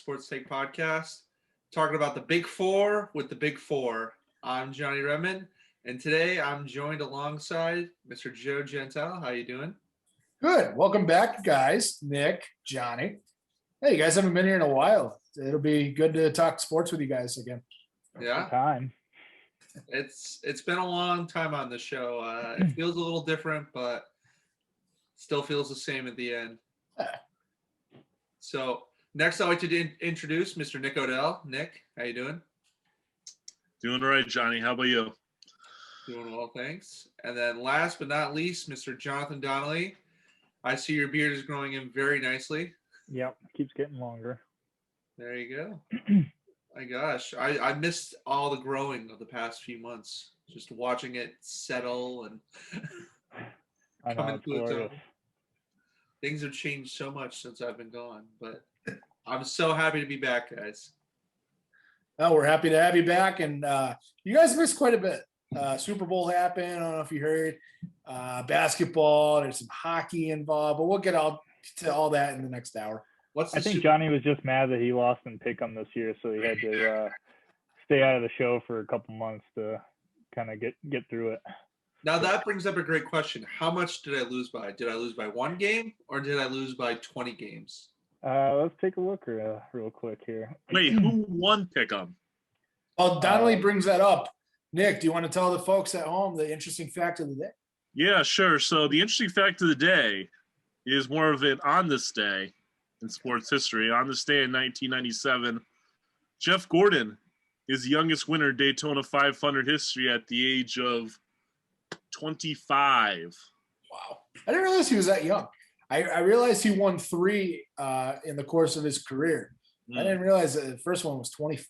Sports Take Podcast, talking about the Big Four with the Big Four. I'm Johnny Redmond, and today I'm joined alongside Mr. Joe Gentile. How you doing? Good. Welcome back, guys. Nick, Johnny. Hey, you guys haven't been here in a while. It'll be good to talk sports with you guys again. Yeah, Time. it's been a long time on the show. It feels a little different, but still feels the same at the end. So next, I'd like to introduce Mr. Nick Odell. Nick, how you doing? Doing all right, Johnny. How about you? Doing well, thanks. And then last but not least, Mr. Jonathan Donnelly. I see your beard is growing in very nicely. Yep, keeps getting longer. There you go. My gosh, I missed all the growing of the past few months. Just watching it settle and I know, come it's into its own. glorious. Things have changed so much since I've been gone, but I'm so happy to be back, guys. Well, we're happy to have you back, and you guys missed quite a bit. Super Bowl happened. I don't know if you heard. Basketball. There's some hockey involved, but we'll get to all that in the next hour. I think Johnny was just mad that he lost in Pick'em this year, so he had to stay out of the show for a couple months to kind of get through it. Now that brings up a great question. How much did I lose by? Did I lose by one game or did I lose by 20 games? Let's take a look real quick here. Wait, who won Pick'em? Well, Donnelly brings that up. Nick, do you want to tell the folks at home the interesting fact of the day? Yeah, sure. So the interesting fact of the day is more of an on this day in sports history. On this day in 1997, Jeff Gordon is the youngest winner in Daytona 500 history at the age of 25. Wow. I didn't realize he was that young. I realized he won 3 in the course of his career. I didn't realize that the first one was 25.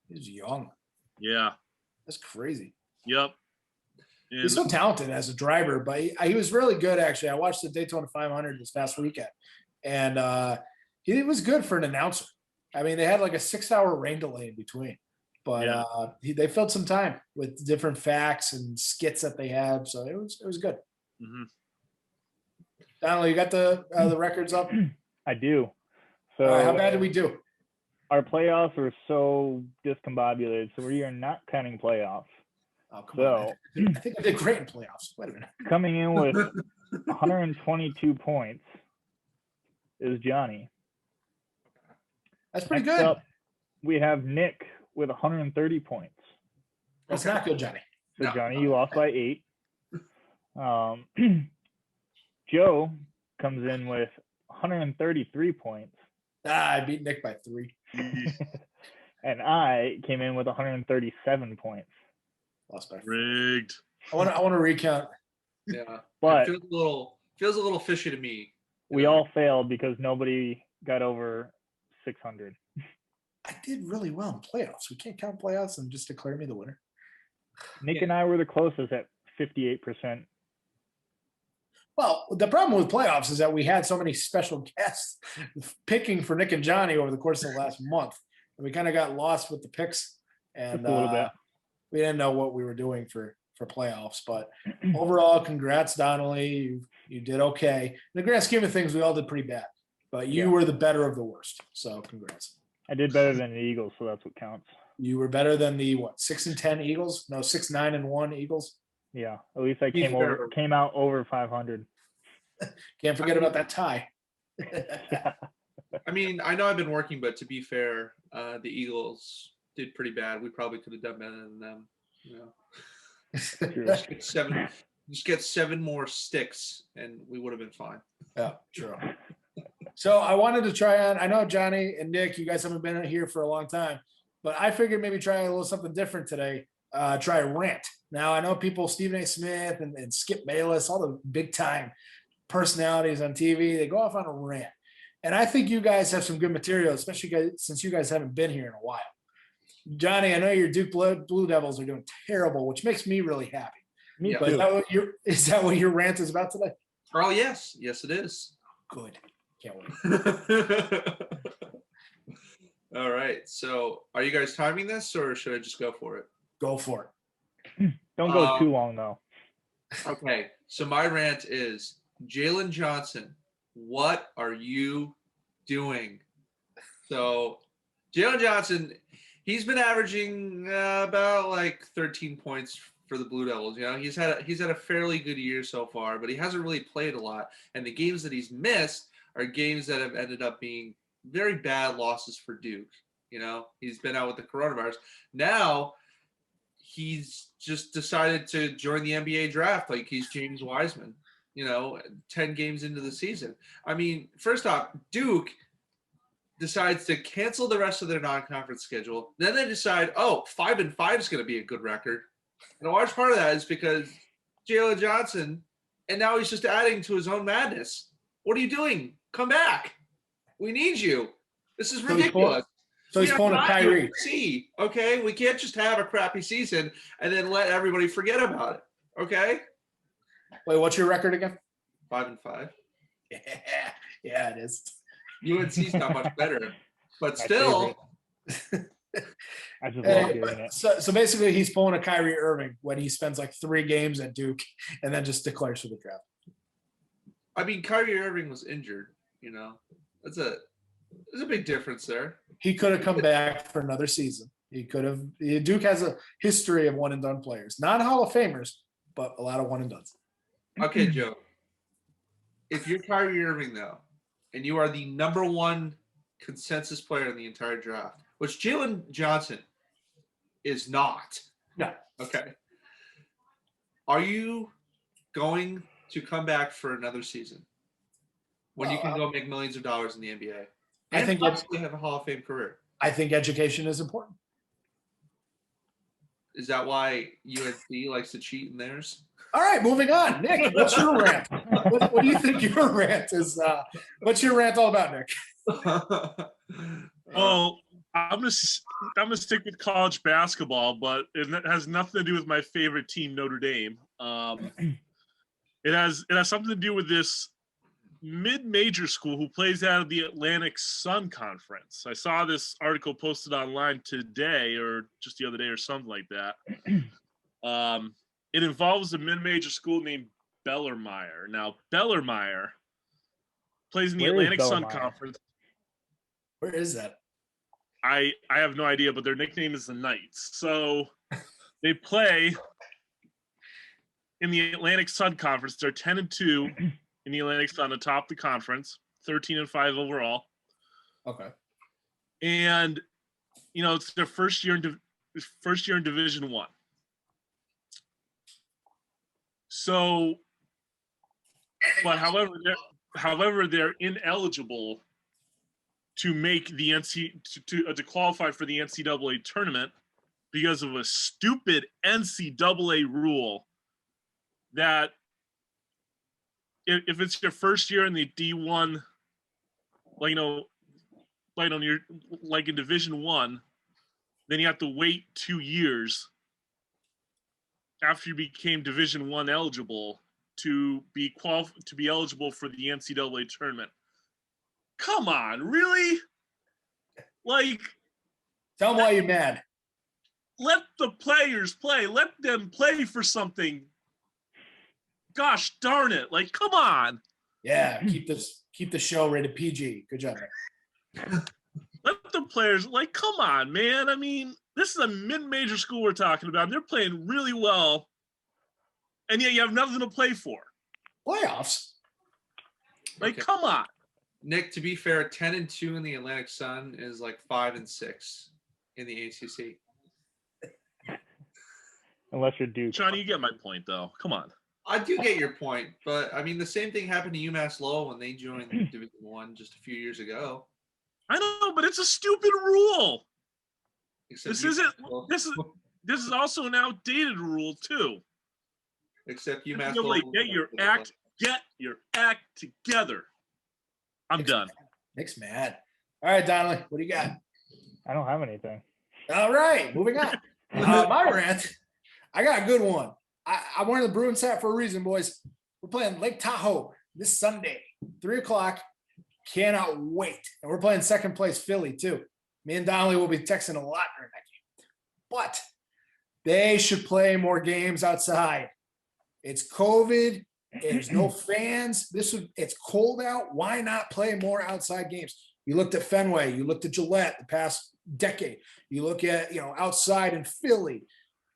He was young. Yeah. That's crazy. Yep. And He's so talented as a driver, but he was really good, actually. I watched the Daytona 500 this past weekend, and he was good for an announcer. I mean, they had like a 6-hour rain delay in between, but they filled some time with different facts and skits that they had, so it was good. mm-hmm. Donnelly, you got the records up? I do. So All right, how bad did we do? Our playoffs were so discombobulated, so we are not counting playoffs. Oh, come So on. I think I did great in playoffs. Wait a minute. coming in with 122 points is Johnny. That's pretty Next good. up, we have Nick with 130 points. That's not good, Johnny. So No. Johnny, you lost by 8. Joe comes in with 133 points. I beat Nick by 3. And I came in with 137 points. Lost by 4. Rigged. I want to recount. Yeah. But it feels a little fishy to me. we all failed because nobody got over 600. I did really well in playoffs. We can't count playoffs and just declare me the winner. Nick and I were the closest at 58%. Well, the problem with playoffs is that we had so many special guests picking for Nick and Johnny over the course of the last month. And we kind of got lost with the picks, and Just a little bit. we didn't know what we were doing for playoffs. But overall, congrats, Donnelly. You did okay. In the grand scheme of things, we all did pretty bad. But you were the better of the worst. So congrats. I did better than the Eagles, so that's what counts. You were better than the 6-10 Eagles? No, 6-9-1 Eagles. Yeah, at least I He's better. came out over 500. Can't forget about that tie. I mean, I know I've been working, but to be fair, the Eagles did pretty bad. We probably could have done better than them. You know, True. just get 7 more sticks, and we would have been fine. Yeah, true. So I wanted to try on. I know Johnny and Nick, you guys haven't been here for a long time, but I figured maybe try a little something different today. Try a rant. Now I know people, Stephen A. Smith and Skip Bayless, all the big time personalities on TV, they go off on a rant. And I think you guys have some good material, especially since you guys haven't been here in a while. Johnny, I know your Duke Blue Devils are doing terrible, which makes me really happy. Me Yeah. But too. is that what your rant is about today? Oh, yes. Yes, it is. Good. Can't wait. All right. So are you guys timing this, or should I just go for it? Go for Don't go too long, though. Okay. So my rant is Jalen Johnson. What are you doing? So Jalen Johnson, he's been averaging about like 13 points for the Blue Devils. You know, he's had a fairly good year so far, but he hasn't really played a lot. And the games that he's missed are games that have ended up being very bad losses for Duke. You know, he's been out with the coronavirus. Now he's just decided to join the NBA draft like he's James Wiseman, you know, 10 games into the season. I mean, first off, Duke decides to cancel the rest of their non-conference schedule. Then they decide, 5-5 is going to be a good record. And a large part of that is because Jalen Johnson, and now he's just adding to his own madness. What are you doing? Come back. We need you. This is ridiculous. So he's pulling a Kyrie. Okay, we can't just have a crappy season and then let everybody forget about it. Okay. Wait, what's your record again? 5-5. Yeah, it is. UNC's not much better, but still. I just love hearing it. So basically, he's pulling a Kyrie Irving when he spends like 3 games at Duke and then just declares for the draft. I mean, Kyrie Irving was injured. You know, there's a big difference there. He could have come back for another season. He could have. Duke has a history of one and done players, not Hall of Famers, but a lot of one and dones. Okay, Joe. If you're Kyrie Irving though, and you are the number 1 consensus player in the entire draft, which Jalen Johnson is not. No. Okay. Are you going to come back for another season when you can go make millions of dollars in the NBA? I think possibly have a Hall of Fame career. I think education is important. Is that why UNC likes to cheat in theirs? All right, moving on. Nick, what's your rant? What do you think your rant is? What's your rant all about, Nick? Well, I'm gonna stick with college basketball, but it has nothing to do with my favorite team, Notre Dame. It has something to do with this mid-major school who plays out of the Atlantic Sun Conference. I saw this article posted online today or just the other day or something like that. It involves a mid-major school named Bellarmine. Now, Bellarmine plays in the Atlantic Sun Conference. Where is that? I have no idea, but their nickname is the Knights. So they play in the Atlantic Sun Conference. They're 10-2 in the Atlantic Sun atop the conference, 13-5 overall. Okay. And you know, it's their first year in Division I. So, but however, they're ineligible to make the to qualify for the NCAA tournament because of a stupid NCAA rule that if it's your first year in the D1, like in Division I, then you have to wait 2 years after you became Division I eligible to be eligible for the NCAA tournament. Come on, really? Like, tell them why you're mad. Let the players play. Let them play for something. Gosh darn it! Like, come on. Yeah, keep the show rated PG. Good job, man. Let the players, like, come on, man. I mean, this is a mid-major school we're talking about. They're playing really well, and yet you have nothing to play for. Playoffs. Like, Okay. come on. Nick, to be fair, 10-2 in the Atlantic Sun is like 5-6 in the ACC. Unless you're Duke. Johnny, you get my point, though. Come on. I do get your point, but I mean the same thing happened to UMass Lowell when they joined Division I just a few years ago. I know, but it's a stupid rule. Except This UMass isn't. Lowell- This is also an outdated rule too. Except UMass Really, Lowell. get your act together. I'm done. Nick's mad. All right, Donnelly, what do you got? I don't have anything. All right, moving on. My rant. I got a good one. I wanted the Bruins hat for a reason, boys. We're playing Lake Tahoe this Sunday, 3:00. Cannot wait. And we're playing second place Philly, too. Me and Donnelly will be texting a lot during that game. But they should play more games outside. It's COVID. There's no fans. It's cold out. Why not play more outside games? You looked at Fenway. You looked at Gillette the past decade. You look at, outside in Philly,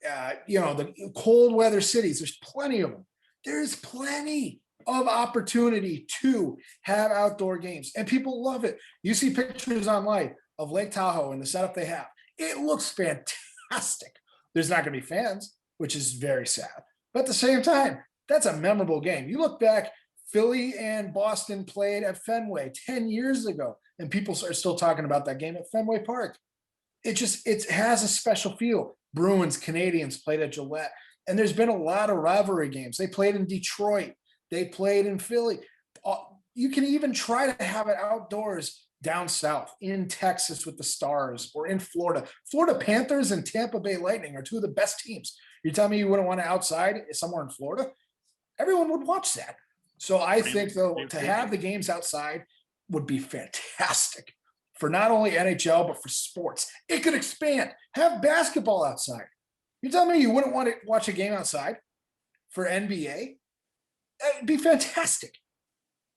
the cold weather cities, there's plenty of them. There's plenty of opportunity to have outdoor games, and people love it. You see pictures online of Lake Tahoe and the setup they have. It looks fantastic. There's not going to be fans, which is very sad. But at the same time, that's a memorable game. You look back, Philly and Boston played at Fenway 10 years ago, and people are still talking about that game at Fenway Park. It has a special feel. Bruins, Canadians played at Gillette, and there's been a lot of rivalry games. They played in Detroit. They played in Philly. You can even try to have it outdoors down south in Texas with the Stars or in Florida. Florida Panthers and Tampa Bay Lightning are two of the best teams. You're telling me you wouldn't want it outside somewhere in Florida? Everyone would watch that. So I think, though, to have the games outside would be fantastic for not only NHL, but for sports. It could expand. Have basketball outside. You're telling me you wouldn't want to watch a game outside for NBA? It'd be fantastic.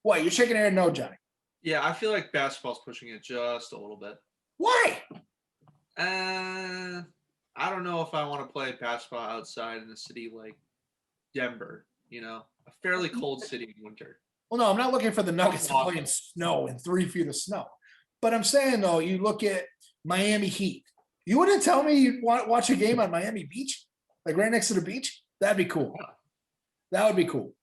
What, you're shaking your head no, Johnny? Yeah, I feel like basketball's pushing it just a little bit. Why? I don't know if I want to play basketball outside in a city like Denver, a fairly cold city in winter. Well, no, I'm not looking for the Nuggets to play in snow and 3 feet of snow. But I'm saying, though, you look at Miami Heat. You wouldn't tell me you'd watch a game on Miami Beach, like right next to the beach? That'd be cool. That would be cool.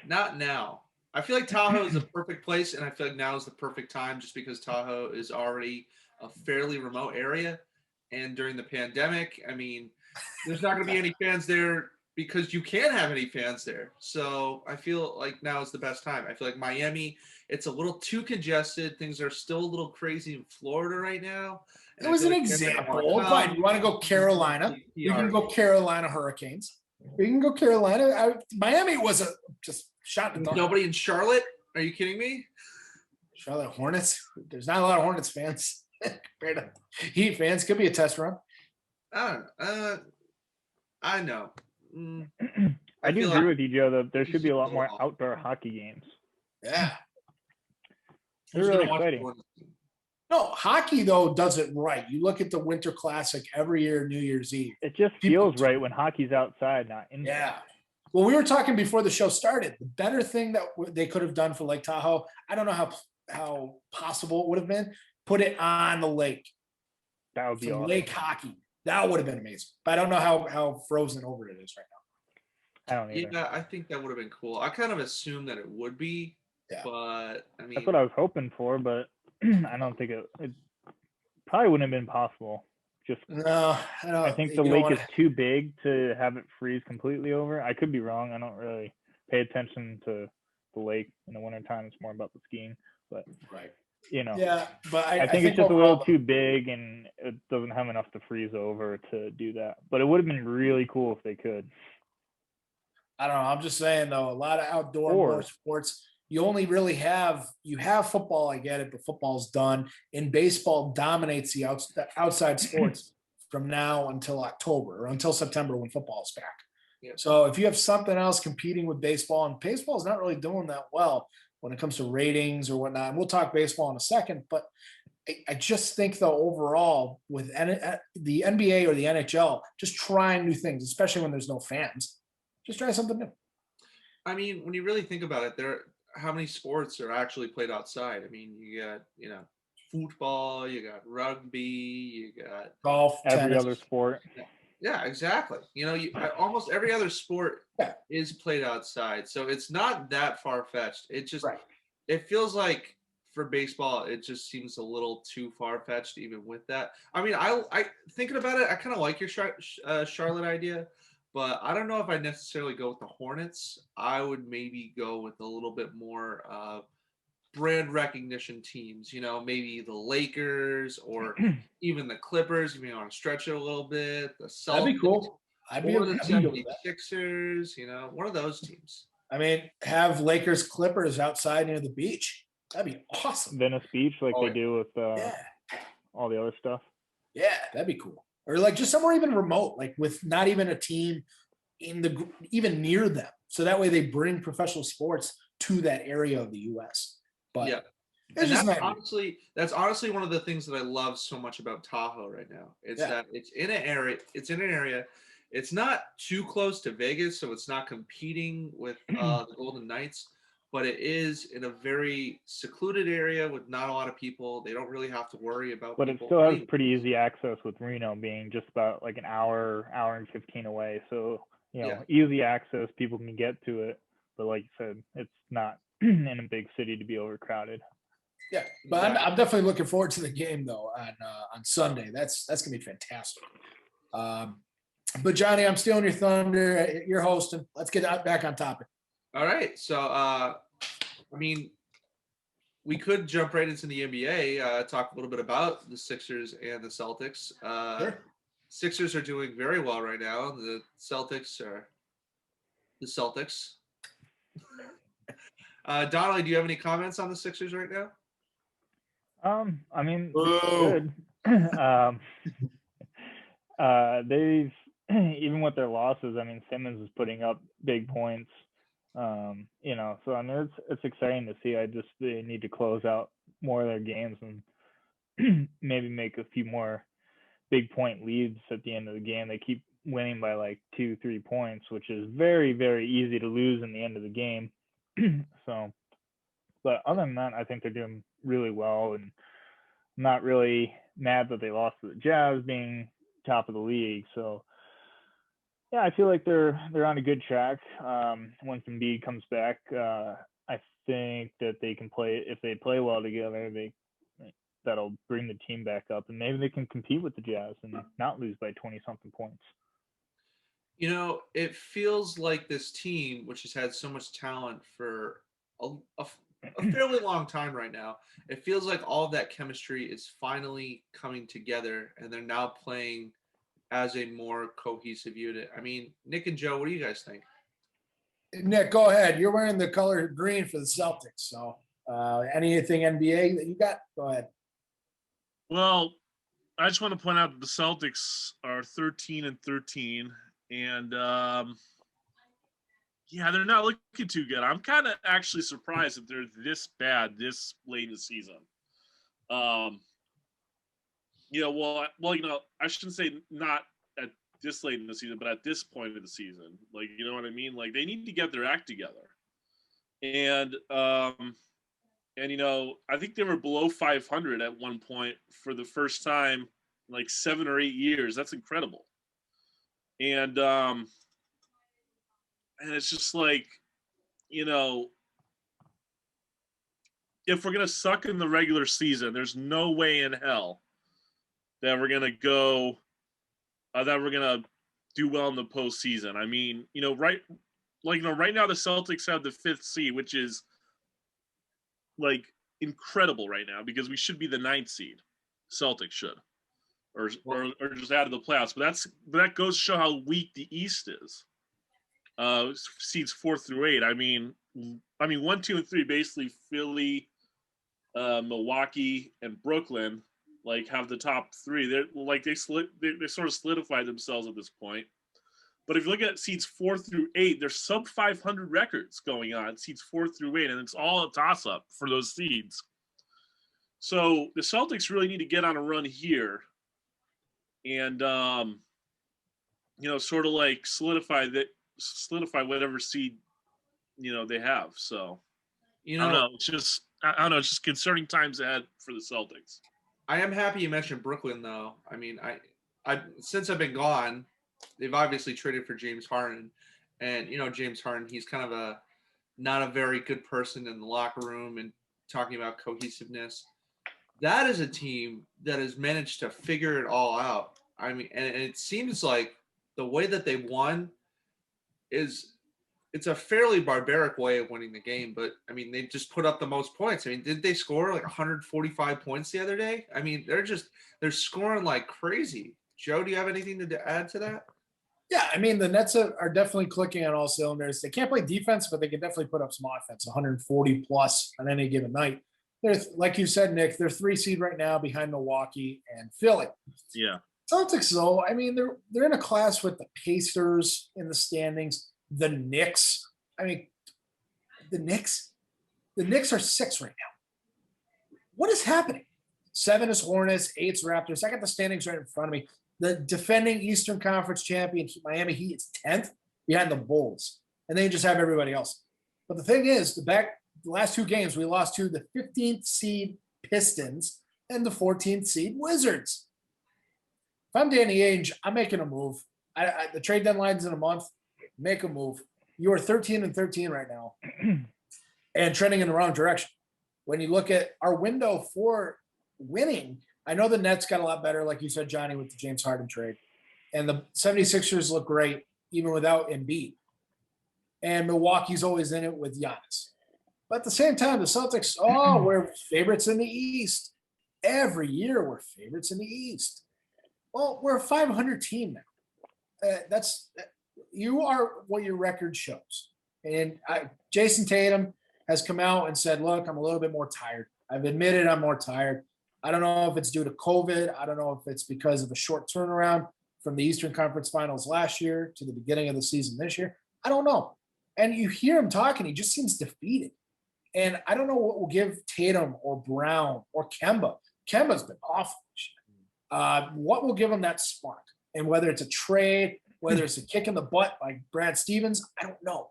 Not now. I feel like Tahoe is the perfect place, and I feel like now is the perfect time just because Tahoe is already a fairly remote area. And during the pandemic, I mean, there's not going to be any fans there because you can't have any fans there. So I feel like now is the best time. I feel like Miami, it's a little too congested. Things are still a little crazy in Florida right now. It was an example. Fine. You want to go Carolina? You can go Carolina Hurricanes. You can go Carolina. Miami was just shot in the dark. Nobody in Charlotte? Are you kidding me? Charlotte Hornets? There's not a lot of Hornets fans compared to Heat fans. Could be a test run. I know. I do agree with you, Joe, that there should be a lot more outdoor hockey games. Yeah. They're really exciting. No, hockey, though, does it right. You look at the Winter Classic every year, New Year's Eve. It just feels right when hockey's outside, not indoors. Yeah. Well, we were talking before the show started. The better thing that they could have done for Lake Tahoe, I don't know how possible it would have been, put it on the lake. That would be awesome. Lake hockey. That would have been amazing. But I don't know how frozen over it is right now. I don't either. Yeah, I think that would have been cool. I kind of assumed that it would be, but I mean, that's what I was hoping for, but I don't think it probably wouldn't have been possible. No, I think the lake is too big to have it freeze completely over. I could be wrong. I don't really pay attention to the lake in the wintertime. It's more about the skiing, but right. Yeah, but I think it's just a little too big and it doesn't have enough to freeze over to do that. But it would have been really cool if they could. I don't know. I'm just saying, though, a lot of outdoor sports. You only really have football. I get it, but football's done. And baseball dominates the outside sports from now until October or until September when football's back. Yeah. So if you have something else competing with baseball, and baseball's not really doing that well when it comes to ratings or whatnot. And we'll talk baseball in a second, but I just think, though, overall with the NBA or the NHL, just trying new things, especially when there's no fans, just try something new. I mean, when you really think about it, how many sports are actually played outside? I mean, you got, football, you got rugby, you got golf, every tennis. other sport. Yeah, exactly. Almost every other sport is played outside. So it's not that far-fetched. It just, It feels like for baseball, it just seems a little too far-fetched even with that. I mean, I thinking about it, I kind of like your Charlotte idea. But I don't know if I necessarily go with the Hornets. I would maybe go with a little bit more brand recognition teams, maybe the Lakers or even the Clippers, if you want to stretch it a little bit. The Celtics. That'd be cool. Or the 76ers, one of those teams. I mean, have Lakers Clippers outside near the beach. That'd be awesome. Venice Beach, like they do with all the other stuff. Yeah, that'd be cool. Or like just somewhere even remote, like with not even a team even near them. So that way they bring professional sports to that area of the U.S. But It's And just that's not. honestly one of the things that I love so much about Tahoe right now. It's Yeah. that it's in an area. It's in an area. It's not too close to Vegas, so it's not competing with the Golden Knights, but it is in a very secluded area with not a lot of people. They don't really have to worry about. But it people still has anyway. pretty easy access with Reno being just about like an hour and 15 away. So, easy access, people can get to it. But like you said, it's not in a big city to be overcrowded. Yeah, but I'm definitely looking forward to the game though on Sunday. That's gonna be fantastic. But Johnny, I'm stealing your thunder. You're hosting. Let's get back on topic. All right, so I mean, we could jump right into the NBA. Talk a little bit about the Sixers and the Celtics. Sure. Sixers are doing very well right now. The Celtics are the Celtics. Donnelly, do you have any comments on the Sixers right now? I mean, Boo. good. They've even with their losses. I mean, Simmons is putting up big points. So I mean, it's exciting to see. They need to close out more of their games and maybe make a few more big point leads at the end of the game. They keep winning by like 2-3 points, which is very, very easy to lose in the end of the game. So, but other than that, I think they're doing really well, and I'm not really mad that they lost to the Jazz being top of the league. So yeah, I feel like they're on a good track. Once Embiid comes back, I think that they can play. If they play well together, that'll bring the team back up, and maybe they can compete with the Jazz and not lose by 20-something points. It feels like this team, which has had so much talent for a fairly long time right now, it feels like all of that chemistry is finally coming together, and they're now playing as a more cohesive unit. I mean, Nick and Joe, what do you guys think? Nick, go ahead. You're wearing the color green for the Celtics. So anything NBA that you got? Go ahead. Well, I just want to point out that the Celtics are 13-13, and they're not looking too good. I'm kind of actually surprised that they're this bad this late in the season. I shouldn't say not at this late in the season, but at this point of the season, like, you know what I mean? Like, they need to get their act together. And I think they were below 500 at one point for the first time, in like 7 or 8 years. That's incredible. And it's just like, if we're going to suck in the regular season, there's no way in hell that we're going to go, that we're going to do well in the postseason. I mean, right now the Celtics have the 5th seed, which is like incredible right now because we should be the 9th seed. Celtics should, or just out of the playoffs. But that goes to show how weak the East is. Seeds 4 through 8. I mean 1, 2, and 3 basically Philly, Milwaukee, and Brooklyn like have the top 3. They're like they sort of solidified themselves at this point. But if you look at seeds 4 through 8, there's sub 500 records going on, seeds 4 through 8, and it's all a toss up for those seeds. So the Celtics really need to get on a run here, and sort of like solidify whatever seed they have. So I don't know. It's just concerning times ahead for the Celtics. I am happy you mentioned Brooklyn, though. I mean, I since I've been gone, they've obviously traded for James Harden, and James Harden, he's kind of not a very good person in the locker room and talking about cohesiveness. That is a team that has managed to figure it all out. I mean, and it seems like the way that they won it's a fairly barbaric way of winning the game, but I mean, they just put up the most points. I mean, did they score like 145 points the other day? I mean, they're scoring like crazy. Joe, do you have anything to add to that? Yeah, I mean, the Nets are definitely clicking on all cylinders. They can't play defense, but they can definitely put up some offense, 140 plus on any given night. They're, like you said, Nick, they're 3 seed right now behind Milwaukee and Philly. Yeah. Celtics, though, I mean, they're in a class with the Pacers in the standings, the Knicks. I mean, the Knicks are 6 right now. what is happening? 7 is Hornets, 8's Raptors. I got the standings right in front of me. The defending Eastern Conference champion Miami Heat is 10th behind the Bulls, and they just have everybody else. But the thing is, the last 2 games we lost to the 15th seed Pistons and the 14th seed Wizards. If I'm Danny Ainge, I'm making a move. The trade deadline's in a month. Make a move. You are 13-13 right now, and trending in the wrong direction. When you look at our window for winning, I know the Nets got a lot better, like you said, Johnny, with the James Harden trade. And the 76ers look great, even without Embiid. And Milwaukee's always in it with Giannis. But at the same time, the Celtics, we're favorites in the East. Every year we're favorites in the East. Well, we're a 500 team now. You are what your record shows. And Jason Tatum has come out and said, look, I'm a little bit more tired. I've admitted I'm more tired. I don't know if it's due to COVID. I don't know if it's because of a short turnaround from the Eastern Conference Finals last year to the beginning of the season this year. I don't know. And you hear him talking, he just seems defeated. And I don't know what will give Tatum or Brown or Kemba. Kemba's been awful. What will give him that spark? And whether it's a trade, whether it's a kick in the butt like Brad Stevens, I don't know.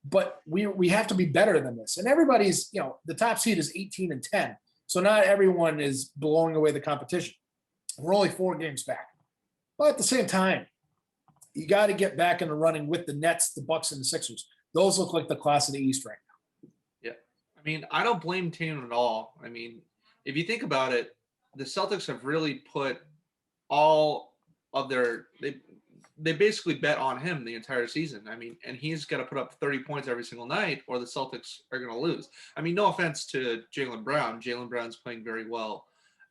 But we have to be better than this. And everybody's, the top seed is 18-10. So not everyone is blowing away the competition. We're only 4 games back. But at the same time, you got to get back in the running with the Nets, the Bucks, and the Sixers. Those look like the class of the East right now. Yeah. I mean, I don't blame Tatum at all. I mean, if you think about it, the Celtics have really put all of they basically bet on him the entire season. I mean, and he's got to put up 30 points every single night or the Celtics are going to lose. I mean, no offense to Jaylen Brown. Jaylen Brown's playing very well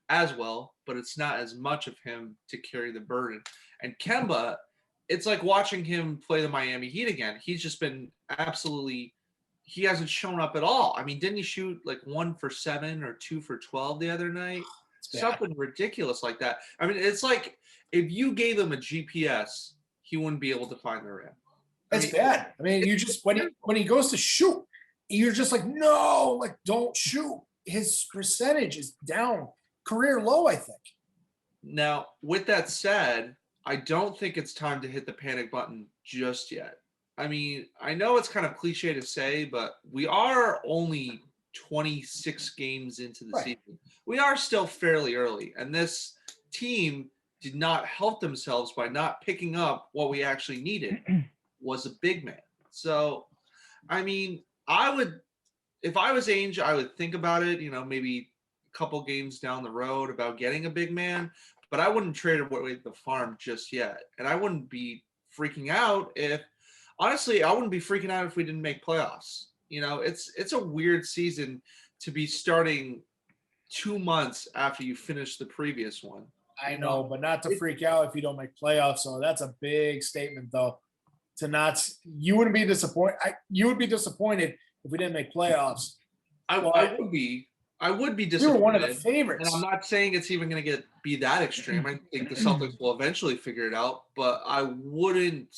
as well, but it's not as much of him to carry the burden. And Kemba, it's like watching him play the Miami Heat again. He's just been he hasn't shown up at all. I mean, didn't he shoot like 1 for 7 or 2 for 12 the other night? Something ridiculous like that. I mean, it's like if you gave him a GPS, he wouldn't be able to find the rim. It's bad. I mean, you just when he goes to shoot, you're just like, no, like don't shoot. His percentage is down, career low, I think. Now, with that said, I don't think it's time to hit the panic button just yet. I mean, I know it's kind of cliche to say, but we are only 26 games into the season. We are still fairly early, and this team did not help themselves by not picking up what we actually needed was a big man. So, I mean, if I was Ainge, I would think about it, maybe a couple games down the road about getting a big man, but I wouldn't trade away the farm just yet. And I wouldn't be freaking out honestly, I wouldn't be freaking out if we didn't make playoffs. It's a weird season to be starting 2 months after you finish the previous one. I know, but not to freak out if you don't make playoffs. So that's a big statement, though. You wouldn't be disappointed. You would be disappointed if we didn't make playoffs. I would be disappointed. You were one of the favorites. And I'm not saying it's even going to be that extreme. I think the Celtics will eventually figure it out, but I wouldn't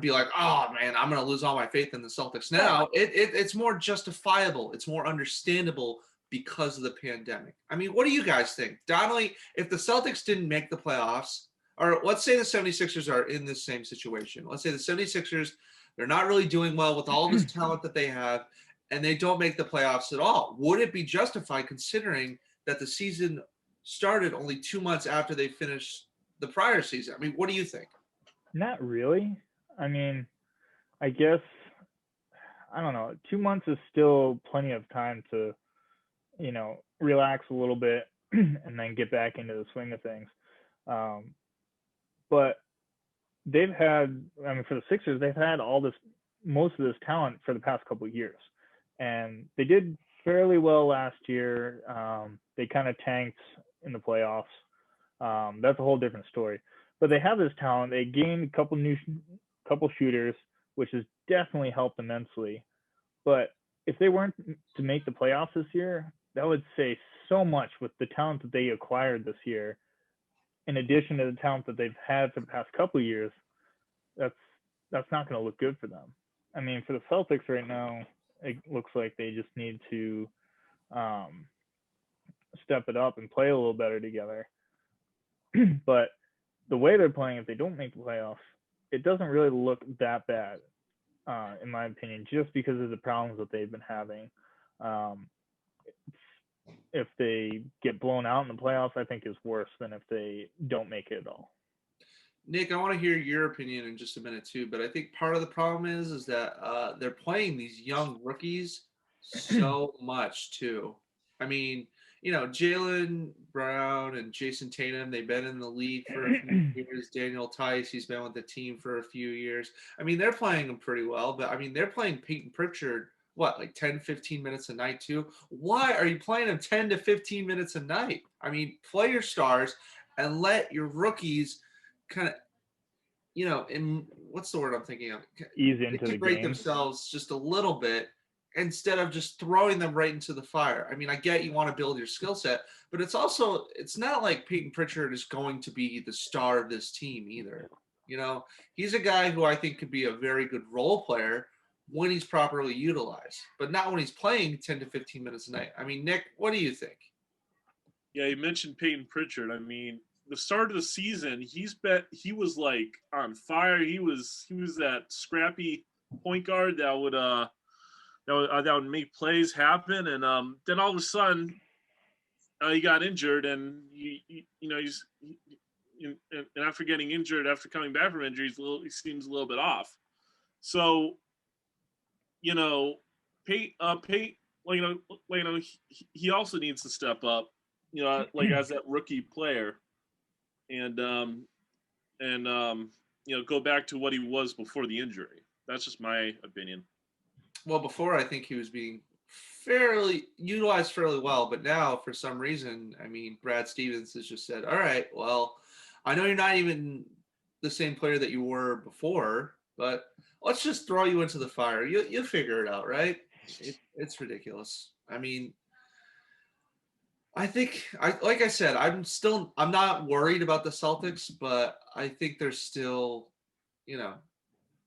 be like, oh man, I'm going to lose all my faith in the Celtics now. It's more justifiable. It's more understandable because of the pandemic. I mean, what do you guys think? Donnelly, if the Celtics didn't make the playoffs, or let's say the 76ers are in this same situation. Let's say the 76ers, they're not really doing well with all this talent that they have, and they don't make the playoffs at all. Would it be justified considering that the season started only 2 months after they finished the prior season? I mean, what do you think? Not really. I mean, I guess, I don't know. 2 months is still plenty of time to, relax a little bit and then get back into the swing of things. But they've had, for the Sixers, they've had most of this talent for the past couple of years. And they did fairly well last year. They kind of tanked in the playoffs. That's a whole different story. But they have this talent. They gained a couple shooters, which has definitely helped immensely. But if they weren't to make the playoffs this year, that would say so much with the talent that they acquired this year. In addition to the talent that they've had for the past couple of years, that's not going to look good for them. I mean, for the Celtics right now, it looks like they just need to step it up and play a little better together. But the way they're playing, if they don't make the playoffs, it doesn't really look that bad, in my opinion, just because of the problems that they've been having. If they get blown out in the playoffs, I think is worse than if they don't make it at all. Nick, I want to hear your opinion in just a minute too, but I think part of the problem is that they're playing these young rookies so much too. I mean, Jaylen Brown and Jason Tatum, they've been in the league for a few years. Daniel Tice, he's been with the team for a few years. I mean, they're playing them pretty well, but I mean, they're playing Peyton Pritchard, like 10, 15 minutes a night too? Why are you playing him 10 to 15 minutes a night? I mean, play your stars and let your rookies kind of, in what's the word I'm thinking of? Ease into the integrate game. themselves just a little bit instead of just throwing them right into the fire. I mean, I get you want to build your skill set, but it's not like Peyton Pritchard is going to be the star of this team either. He's a guy who I think could be a very good role player when he's properly utilized, but not when he's playing 10 to 15 minutes a night. I mean, Nick, what do you think? Yeah, you mentioned Peyton Pritchard. I mean, the start of the season, he was like on fire. He was that scrappy point guard that would make plays happen, and then all of a sudden he got injured, and he's after getting injured, after coming back from injury, he seems a little bit off. So he also needs to step up, like as that rookie player, and go back to what he was before the injury. That's just my opinion. Well, before I think he was being utilized fairly well, but now for some reason, I mean, Brad Stevens has just said, all right, well, I know you're not even the same player that you were before, but let's just throw you into the fire. You'll figure it out, right? It's ridiculous. I mean, I think, like I said, I'm not worried about the Celtics, but I think they're still,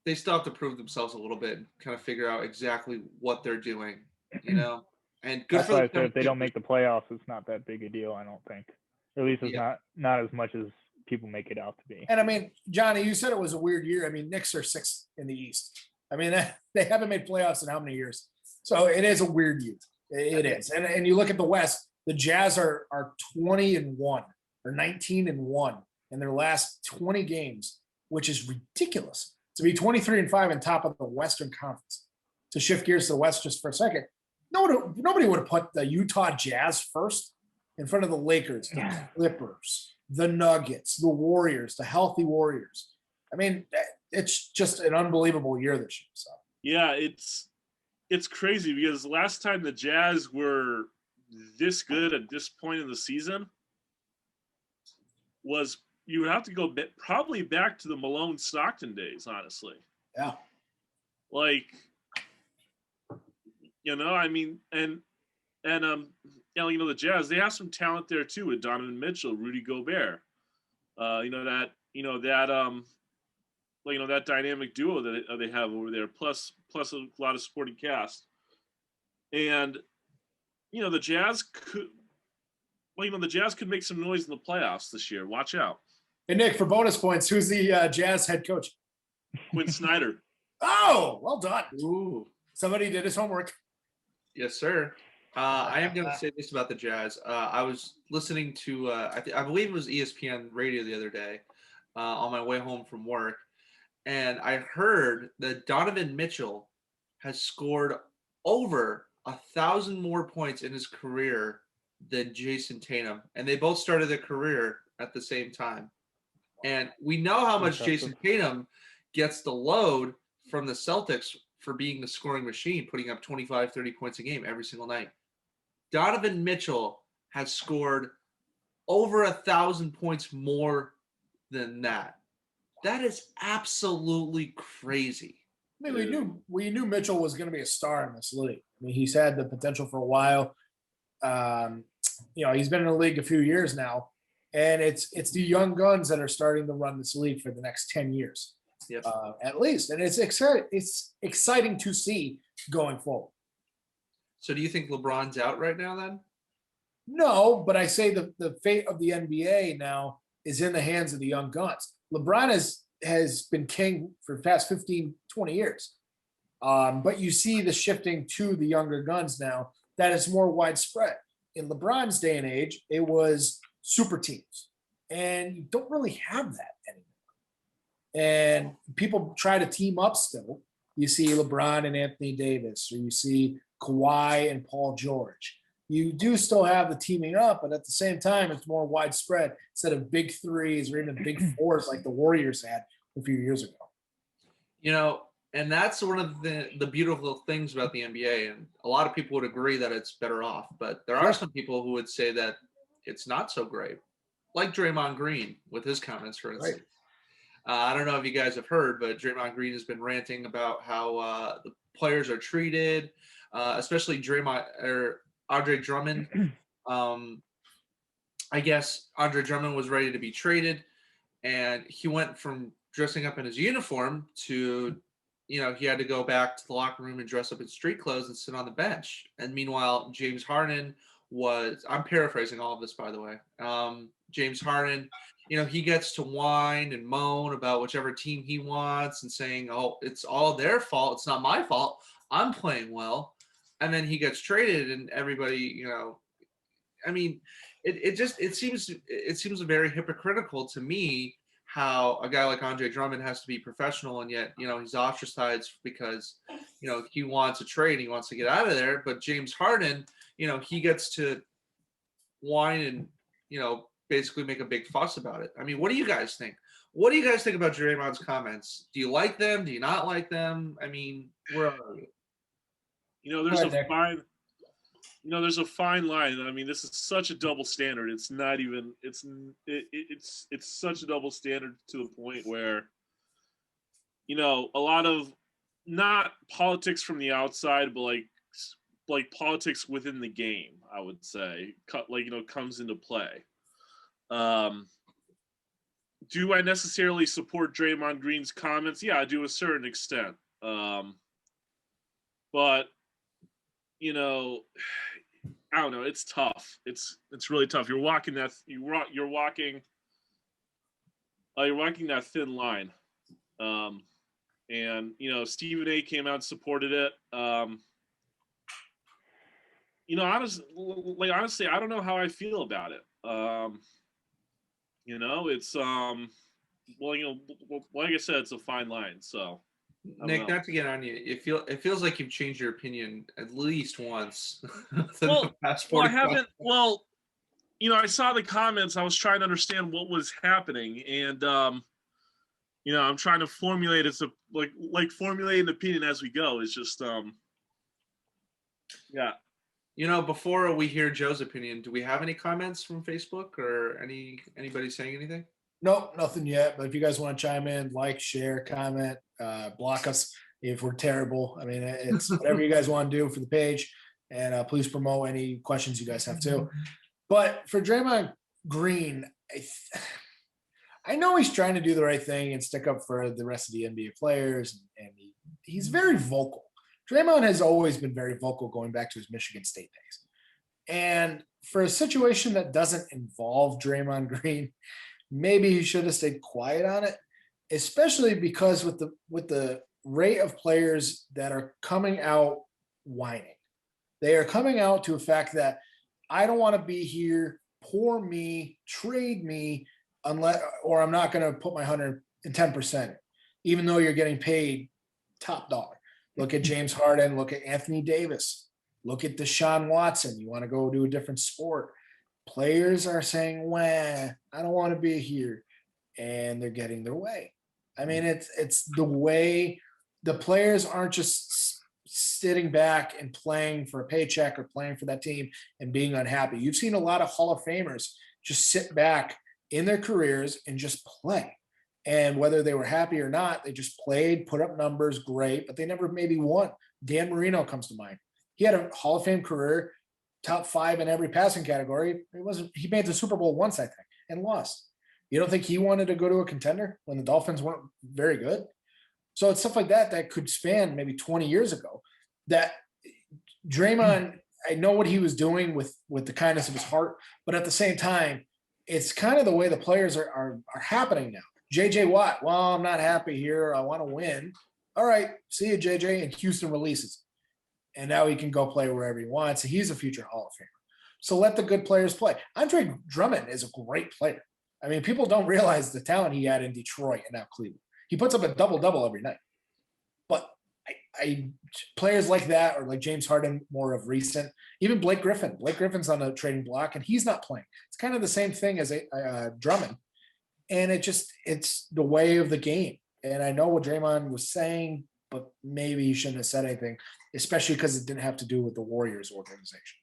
they still have to prove themselves a little bit and kind of figure out exactly what they're doing, And good That's for why I them. said if they don't make the playoffs, it's not that big a deal, I don't think. Or at least it's not as much as people make it out to be. And I mean, Johnny, you said it was a weird year. I mean, Knicks are 6th in the East. I mean, they haven't made playoffs in how many years? So it is a weird year. It is. And you look at the West, the Jazz are 20-1 or 19-1 in their last 20 games, which is ridiculous. To be 23-5 and top of the Western Conference. To shift gears to the West just for a second, nobody would have put the Utah Jazz first in front of the Lakers, the Clippers, the Nuggets, the Warriors, the healthy Warriors. I mean, it's just an unbelievable year this year. So yeah, it's crazy because the last time the Jazz were this good at this point in the season was, you would have to go probably back to the Malone Stockton days, honestly. Yeah. Like, I mean, and the Jazz, they have some talent there too with Donovan Mitchell, Rudy Gobert. That dynamic duo that they have over there, plus a lot of supporting cast. And the Jazz could make some noise in the playoffs this year. Watch out. Hey, Nick, for bonus points, who's the Jazz head coach? Quinn Snyder. Oh, well done. Ooh. Somebody did his homework. Yes, sir. I am going to say this about the Jazz. I was listening to, I believe it was ESPN radio the other day on my way home from work. And I heard that Donovan Mitchell has scored over 1,000 more points in his career than Jason Tatum. And they both started their career at the same time. And we know how much Jason Tatum gets the load from the Celtics for being the scoring machine, putting up 25, 30 points a game every single night. Donovan Mitchell has scored over 1,000 points more than that. That is absolutely crazy. I mean, we knew Mitchell was going to be a star in this league. I mean, he's had the potential for a while. He's been in the league a few years now, and it's the young guns that are starting to run this league for the next 10 years. Yep. At least. And it's exciting to see going forward. So do you think LeBron's out right now then? No, but I say the fate of the NBA now is in the hands of the young guns. LeBron has been king for the past 15, 20 years. But you see the shifting to the younger guns now that is more widespread. In LeBron's day and age, it was super teams. And you don't really have that anymore. And people try to team up still. You see LeBron and Anthony Davis, or you see Kawhi and Paul George. You do still have the teaming up, but at the same time, it's more widespread instead of big threes or even big fours like the Warriors had a few years ago. You know, and that's one of the beautiful things about the NBA. And a lot of people would agree that it's better off, but there are some people who would say that it's not so great, like Draymond Green with his comments, for instance. I don't know if you guys have heard, but Draymond Green has been ranting about how the players are treated, especially Andre Drummond. I guess Andre Drummond was ready to be traded, and he went from dressing up in his uniform to, he had to go back to the locker room and dress up in street clothes and sit on the bench. And meanwhile, James Harden I'm paraphrasing all of this, by the way. James Harden, he gets to whine and moan about whichever team he wants and saying, oh, it's all their fault. It's not my fault. I'm playing well. And then he gets traded and everybody, it seems very hypocritical to me how a guy like Andre Drummond has to be professional and yet, he's ostracized because, he wants a trade. He wants to get out of there. But James Harden, he gets to whine and, basically make a big fuss about it. I mean, what do you guys think? What do you guys think about Draymond's comments? Do you like them? Do you not like them? I mean, where are you? There's a fine line. I mean, this is such a double standard. It's not even. It's such a double standard to the point where, a lot of not politics from the outside, but like politics within the game, I would say, comes into play. Do I necessarily support Draymond Green's comments? Yeah, I do, a certain extent. But I don't know. It's tough. It's really tough. You're walking that thin line. And Stephen A came out and supported it. Honestly, I don't know how I feel about it. It's like I said, it's a fine line. So, Nick, not to get on you, it feels like you've changed your opinion at least once. I haven't. Well, I saw the comments. I was trying to understand what was happening, and I'm trying to formulate formulate an opinion as we go. It's just yeah. Before we hear Joe's opinion, do we have any comments from Facebook or anybody saying anything? Nope, nothing yet. But if you guys want to chime in, like, share, comment, block us if we're terrible. I mean, it's whatever you guys want to do for the page. And please promote any questions you guys have too. But for Draymond Green, I know he's trying to do the right thing and stick up for the rest of the NBA players. And he's very vocal. Draymond has always been very vocal going back to his Michigan State days. And for a situation that doesn't involve Draymond Green, maybe he should have stayed quiet on it, especially because with the rate of players that are coming out whining. They are coming out to a fact that I don't want to be here, poor me, trade me, or I'm not going to put my 110%, even though you're getting paid top dollar. Look at James Harden. Look at Anthony Davis. Look at Deshaun Watson. You want to go to a different sport. Players are saying, "Wah, I don't want to be here," and they're getting their way. I mean, it's the way the players aren't just sitting back and playing for a paycheck or playing for that team and being unhappy. You've seen a lot of Hall of Famers just sit back in their careers and just play. And whether they were happy or not, they just played, put up numbers, great, but they never maybe won. Dan Marino comes to mind. He had a Hall of Fame career, top 5 in every passing category. He made the Super Bowl once, I think, and lost. You don't think he wanted to go to a contender when the Dolphins weren't very good? So it's stuff like that that could span maybe 20 years ago that Draymond, I know what he was doing with the kindness of his heart, but at the same time, it's kind of the way the players are happening now. JJ Watt, well, I'm not happy here. I want to win. All right, see you, JJ. And Houston releases. And now he can go play wherever he wants. He's a future Hall of Famer. So let the good players play. Andre Drummond is a great player. I mean, people don't realize the talent he had in Detroit and now Cleveland. He puts up a double-double every night. But I players like that, or like James Harden, more of recent, even Blake Griffin. Blake Griffin's on a trading block and he's not playing. It's kind of the same thing as Drummond. And it's the way of the game. And I know what Draymond was saying, but maybe he shouldn't have said anything, especially because it didn't have to do with the Warriors organization.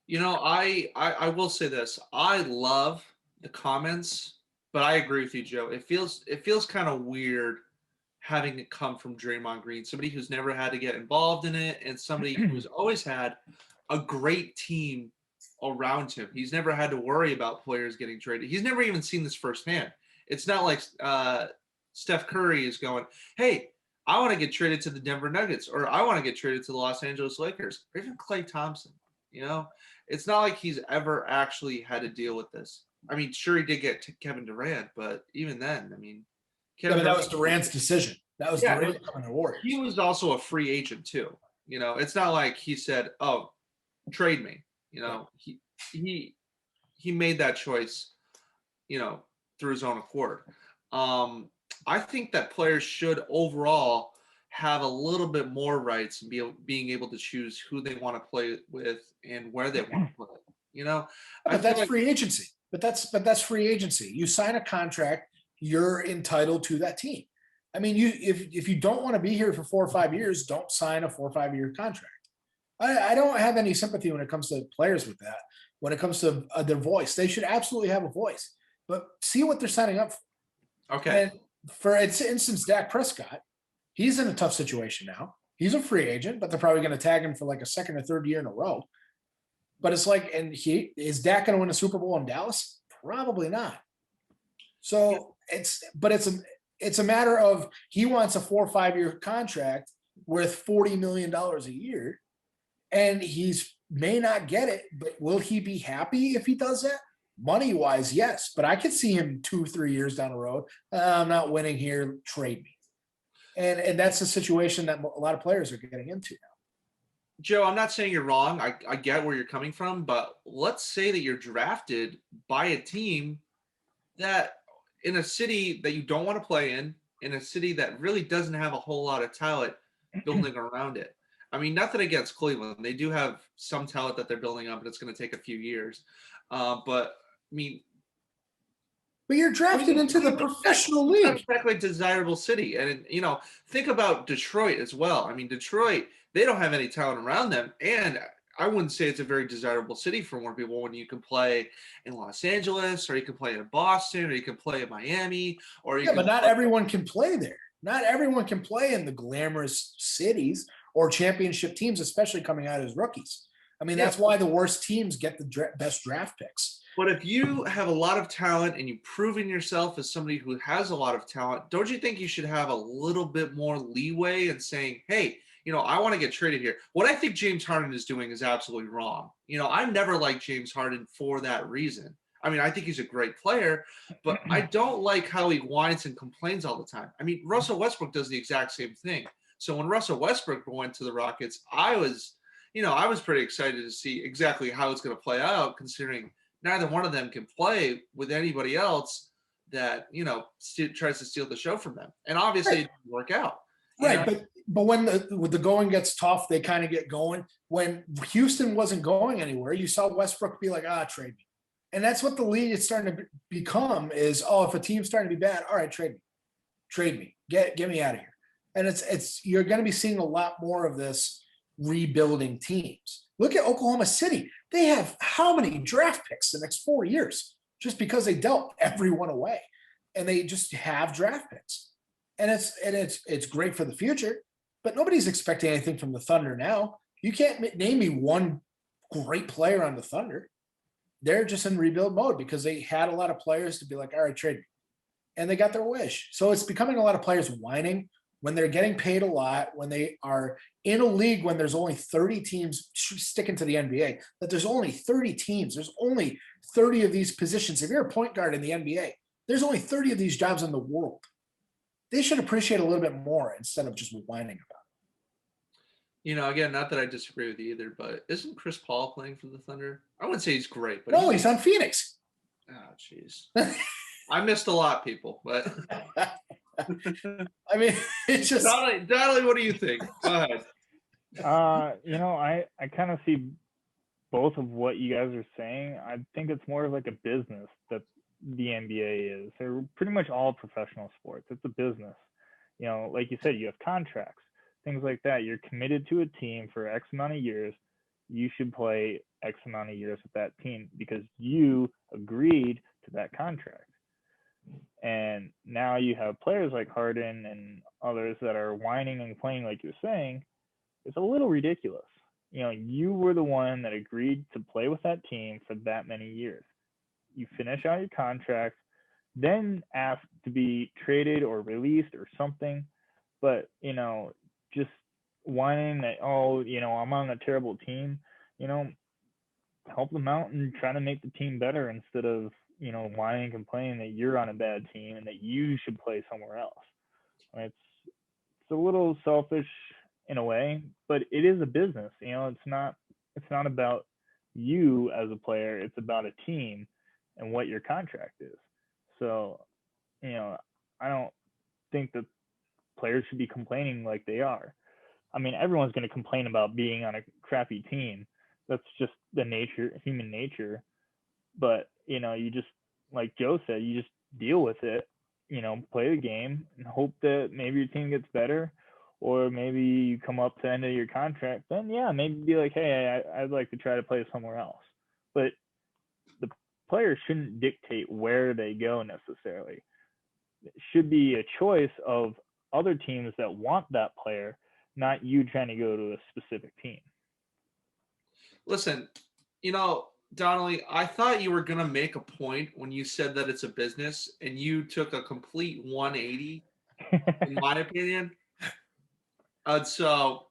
You know, I will say this. I love the comments, but I agree with you, Joe. It feels kind of weird having it come from Draymond Green, somebody who's never had to get involved in it, and somebody who's always had a great team around him. He's never had to worry about players getting traded. He's never even seen this firsthand. It's not like Steph Curry is going, hey, I want to get traded to the Denver Nuggets, or I want to get traded to the Los Angeles Lakers, or even Klay Thompson. You know, it's not like he's ever actually had to deal with this. I mean, sure, he did get to Kevin Durant, but even then, I mean, Kevin, that was Durant's decision. That was Durant coming to Warriors. He was also a free agent too. You know, it's not like he said, "Oh, trade me." You know, he made that choice, you know, through his own accord. I think that players should overall have a little bit more rights and being able to choose who they want to play with and where they want to play. You know, but that's free agency. But that's free agency. You sign a contract, you're entitled to that team. I mean, if you don't want to be here for 4 or 5 years, don't sign a 4 or 5 year contract. I don't have any sympathy when it comes to players with that. When it comes to their voice, they should absolutely have a voice. But see what they're signing up for. Okay. And for instance, Dak Prescott, he's in a tough situation now. He's a free agent, but they're probably going to tag him for like a second or third year in a row. But it's like, and is Dak going to win a Super Bowl in Dallas? Probably not. So it's a matter of he wants a 4 or 5 year contract worth $40 million a year, and he's may not get it, but will he be happy if he does that? Money wise, yes, but I could see him 2-3 years down the road. I'm not winning here. Trade me. And that's the situation that a lot of players are getting into now. Joe, I'm not saying you're wrong. I get where you're coming from, but let's say that you're drafted by a team that in a city that you don't want to play in a city that really doesn't have a whole lot of talent building around it. I mean, nothing against Cleveland. They do have some talent that they're building up, and it's going to take a few years. But I mean, but you're drafted into the professional league. Not exactly a desirable city. And, you know, think about Detroit as well. I mean, Detroit, they don't have any talent around them. And I wouldn't say it's a very desirable city for more people when you can play in Los Angeles, or you can play in Boston, or you can play in Miami, or you can but not everyone can play there. Not everyone can play in the glamorous cities or championship teams, especially coming out as rookies. I mean, that's why the worst teams get the best draft picks. But if you have a lot of talent and you've proven yourself as somebody who has a lot of talent, don't you think you should have a little bit more leeway in saying, hey, you know, I want to get traded here. What I think James Harden is doing is absolutely wrong. You know, I never liked James Harden for that reason. I mean, I think he's a great player, but I don't like how he whines and complains all the time. I mean, Russell Westbrook does the exact same thing. So when Russell Westbrook went to the Rockets, I was pretty excited to see exactly how it's going to play out, considering neither one of them can play with anybody else that, you know, tries to steal the show from them. And obviously it didn't work out. Right. But when the going gets tough, they kind of get going. When Houston wasn't going anywhere, you saw Westbrook be like, trade me. And that's what the league is starting to become is, if a team's starting to be bad, all right, trade me, get me out of here. And you're going to be seeing a lot more of this rebuilding teams. Look at Oklahoma City. They have how many draft picks the next 4 years just because they dealt everyone away, and they just have draft picks. And it's great for the future, but nobody's expecting anything from the Thunder now. You can't name me one great player on the Thunder. They're just in rebuild mode because they had a lot of players to be like, all right, trade me. And they got their wish. So it's becoming a lot of players whining when they're getting paid a lot, when they are in a league when there's only 30 teams sticking to the NBA, that there's only 30 teams, there's only 30 of these positions. If you're a point guard in the NBA, there's only 30 of these jobs in the world. They should appreciate a little bit more instead of just whining about it. Again, not that I disagree with you either, but isn't Chris Paul playing for the Thunder? I wouldn't say he's great, but No, he's on Phoenix. Oh, jeez. I missed a lot, people, but I mean, it's just Donnelly, what do you think? Go ahead. I kind of see both of what you guys are saying. I think it's more of like a business that the NBA is. They're pretty much all professional sports. It's a business. Like you said, you have contracts, things like that. You're committed to a team for X amount of years. You should play X amount of years with that team because you agreed to that contract. And now you have players like Harden and others that are whining and complaining, like you're saying. It's a little ridiculous. You were the one that agreed to play with that team for that many years. You finish out your contract, then ask to be traded or released or something. But, just whining that, I'm on a terrible team, help them out and try to make the team better instead of, whining and complaining that you're on a bad team and that you should play somewhere else. It's a little selfish in a way, but it is a business. It's not about you as a player. It's about a team and what your contract is. So, I don't think that players should be complaining like they are. I mean, everyone's going to complain about being on a crappy team. That's just human nature. But, you just, like Joe said, you just deal with it, play the game and hope that maybe your team gets better, or maybe you come up to the end of your contract. Then, yeah, maybe be like, hey, I'd like to try to play somewhere else. But the players shouldn't dictate where they go necessarily. It should be a choice of other teams that want that player, not you trying to go to a specific team. Listen, Donnelly, I thought you were going to make a point when you said that it's a business, and you took a complete 180, in my opinion. And so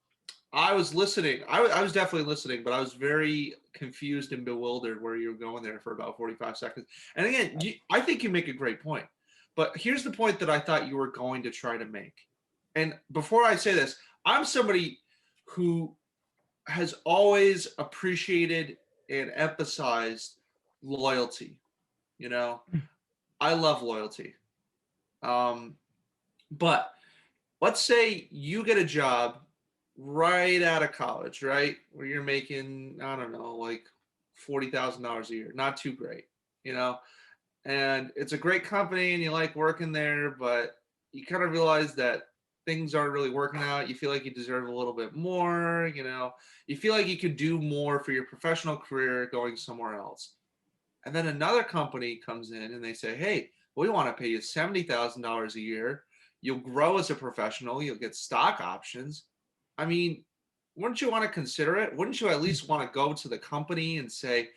I was listening. I was definitely listening, but I was very confused and bewildered where you were going there for about 45 seconds. And again, I think you make a great point. But here's the point that I thought you were going to try to make. And before I say this, I'm somebody who has always appreciated and emphasized loyalty. I love loyalty. But let's say you get a job right out of college, right? Where you're making, I don't know, like $40,000 a year. Not too great, and it's a great company and you like working there, but you kind of realize that things aren't really working out. You feel like you deserve a little bit more, you feel like you could do more for your professional career going somewhere else. And then another company comes in and they say, hey, we want to pay you $70,000 a year. You'll grow as a professional. You'll get stock options. I mean, wouldn't you want to consider it? Wouldn't you at least want to go to the company and say,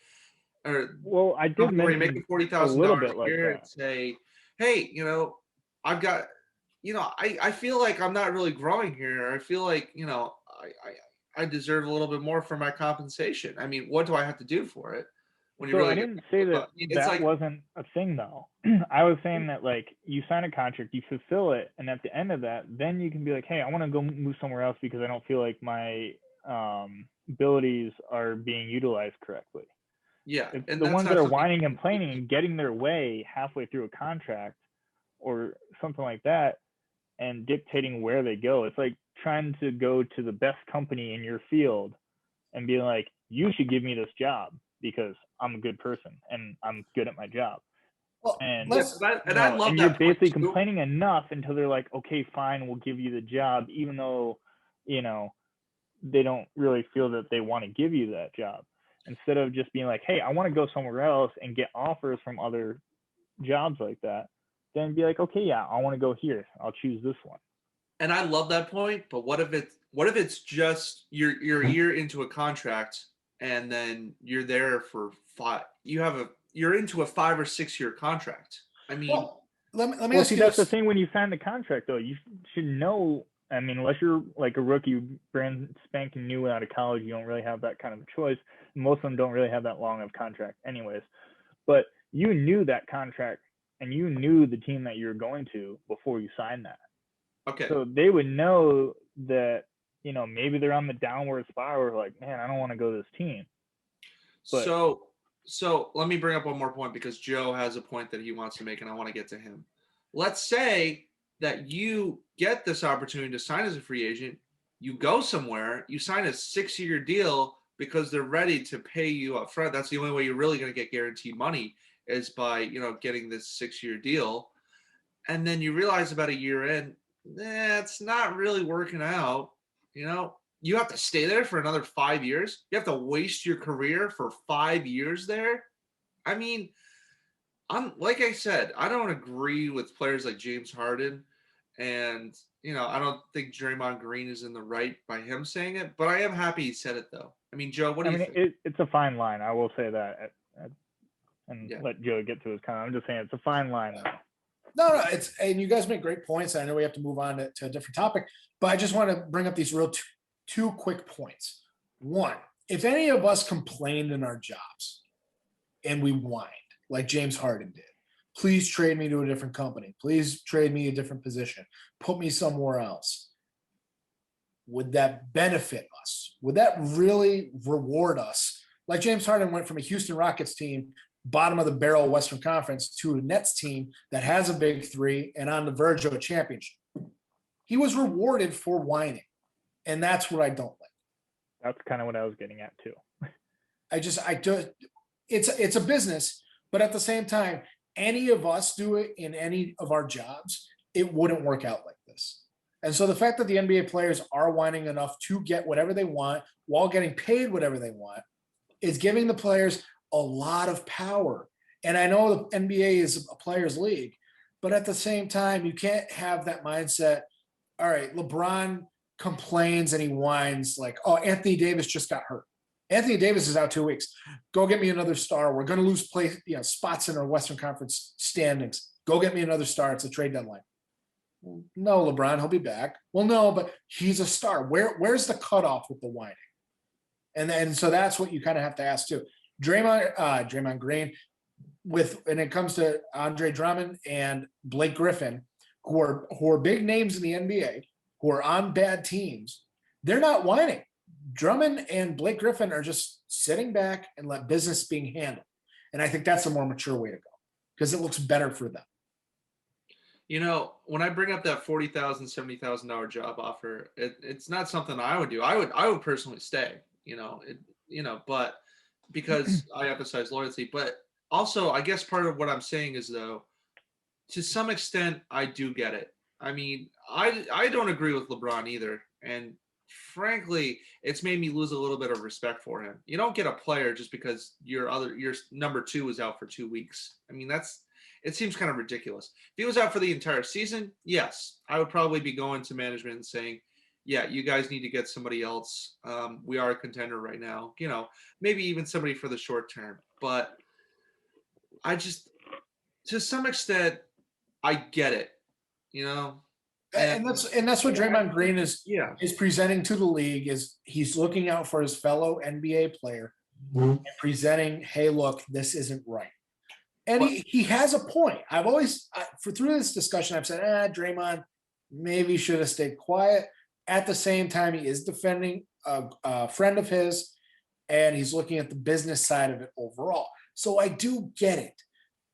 well, I did mention making $40,000 a year and say, hey, I've got, I feel like I'm not really growing here. I feel like, I deserve a little bit more for my compensation. I mean, what do I have to do for it? When I didn't say that that wasn't a thing, though. I was saying that, like, you sign a contract, you fulfill it, and at the end of that, then you can be like, hey, I want to go move somewhere else because I don't feel like my abilities are being utilized correctly. Yeah. It's the ones that are whining and complaining and getting their way halfway through a contract or something like that and dictating where they go. It's like trying to go to the best company in your field and being like, you should give me this job because I'm a good person and I'm good at my job. Well, and I love and that. you're basically complaining enough until they're like, okay, fine, we'll give you the job, even though, they don't really feel that they want to give you that job. Instead of just being like, hey, I want to go somewhere else and get offers from other jobs like that, then be like, okay, yeah, I want to go here. I'll choose this one. And I love that point. But what if it's just you're a year into a contract and then you're there for you're into a 5 or 6 year contract. I mean, let me Well, ask see, you that's the this. thing when you sign the contract, though. You should know. I mean, unless you're like a rookie, brand spanking new out of college, you don't really have that kind of a choice. Most of them don't really have that long of contract, anyways. But you knew that contract, and you knew the team that you were going to before you signed that. Okay. So they would know that, maybe they're on the downward spiral. Like, man, I don't want to go to this team. But So let me bring up one more point because Joe has a point that he wants to make, and I want to get to him. Let's say that you get this opportunity to sign as a free agent. You go somewhere, you sign a 6-year deal because they're ready to pay you up front. That's the only way you're really going to get guaranteed money is by, getting this 6-year deal. And then you realize about a year in, it's not really working out. You have to stay there for another 5 years. You have to waste your career for 5 years there. I mean, like I said, I don't agree with players like James Harden, and I don't think Draymond Green is in the right by him saying it. But I am happy he said it, though. I mean, Joe, what do you think? it's a fine line. I will say that, and Yeah. let Joe get to his comment. I'm just saying it's a fine line. No, and you guys make great points. I know we have to move on to a different topic, but I just want to bring up these two quick points. One, if any of us complained in our jobs and we whined like James Harden did, please trade me to a different company. Please trade me a different position. Put me somewhere else. Would that benefit us? Would that really reward us? Like James Harden went from a Houston Rockets team, bottom of the barrel Western Conference, to a Nets team that has a big three and on the verge of a championship. He was rewarded for whining. And that's what I don't like. That's kind of what I was getting at too. It's a business, but at the same time, any of us do it in any of our jobs, it wouldn't work out like this. And so the fact that the NBA players are whining enough to get whatever they want while getting paid whatever they want is giving the players a lot of power. And I know the NBA is a players' league, but at the same time, you can't have that mindset. All right, LeBron complains and he whines like, oh, Anthony Davis just got hurt. Anthony Davis is out 2 weeks. Go get me another star. We're going to lose spots in our Western Conference standings. Go get me another star. It's a trade deadline. No, LeBron, he'll be back. Well, no, but he's a star. Where's the cutoff with the whining? And so that's what you kind of have to ask too. Draymond Green, when it comes to Andre Drummond and Blake Griffin, who are big names in the NBA, who are on bad teams, they're not whining. Drummond and Blake Griffin are just sitting back and let business being handled. And I think that's a more mature way to go because it looks better for them. When I bring up that $40,000, $70,000 job offer, it's not something I would do. I would personally stay, but because I emphasize loyalty. But also, I guess part of what I'm saying is, though, to some extent, I do get it. I mean, I don't agree with LeBron either. And frankly, it's made me lose a little bit of respect for him. You don't get a player just because your number 2 is out for 2 weeks. I mean, it seems kind of ridiculous. If he was out for the entire season, yes, I would probably be going to management and saying, yeah, you guys need to get somebody else. We are a contender right now. Maybe even somebody for the short term. But I just, to some extent, I get it. And that's what Draymond Green is presenting to the league is he's looking out for his fellow NBA player and presenting, hey, look, this isn't right. And he has a point. I've always, through this discussion, I've said, Draymond maybe should have stayed quiet. At the same time, he is defending a friend of his, and he's looking at the business side of it overall. So I do get it.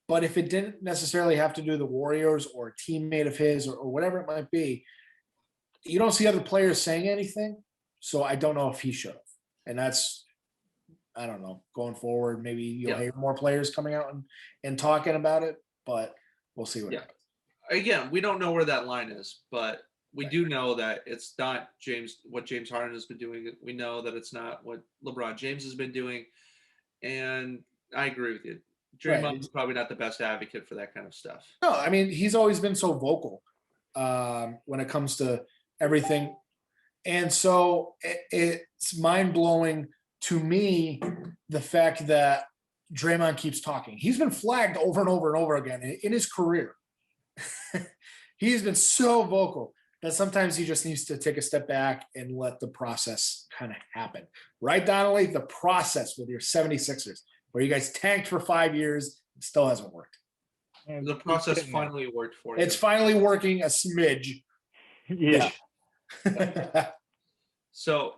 But if it didn't necessarily have to do the Warriors or a teammate of his or whatever it might be, you don't see other players saying anything. So I don't know if he should have. And that's, I don't know, going forward, maybe you'll hear more players coming out and talking about it, but we'll see what happens. Again, we don't know where that line is, but we do know that it's not what James Harden has been doing. We know that it's not what LeBron James has been doing. And I agree with you. Draymond is probably not the best advocate for that kind of stuff. No, I mean, he's always been so vocal when it comes to everything. And so it's mind-blowing to me, the fact that Draymond keeps talking. He's been flagged over and over and over again in his career he's been so vocal that sometimes he just needs to take a step back and let the process kind of happen. Right, Donnelly? The process with your 76ers, where you guys tanked for 5 years, it still hasn't worked. And The it's process getting there. finally worked for you. It's finally working a smidge. Yeah. So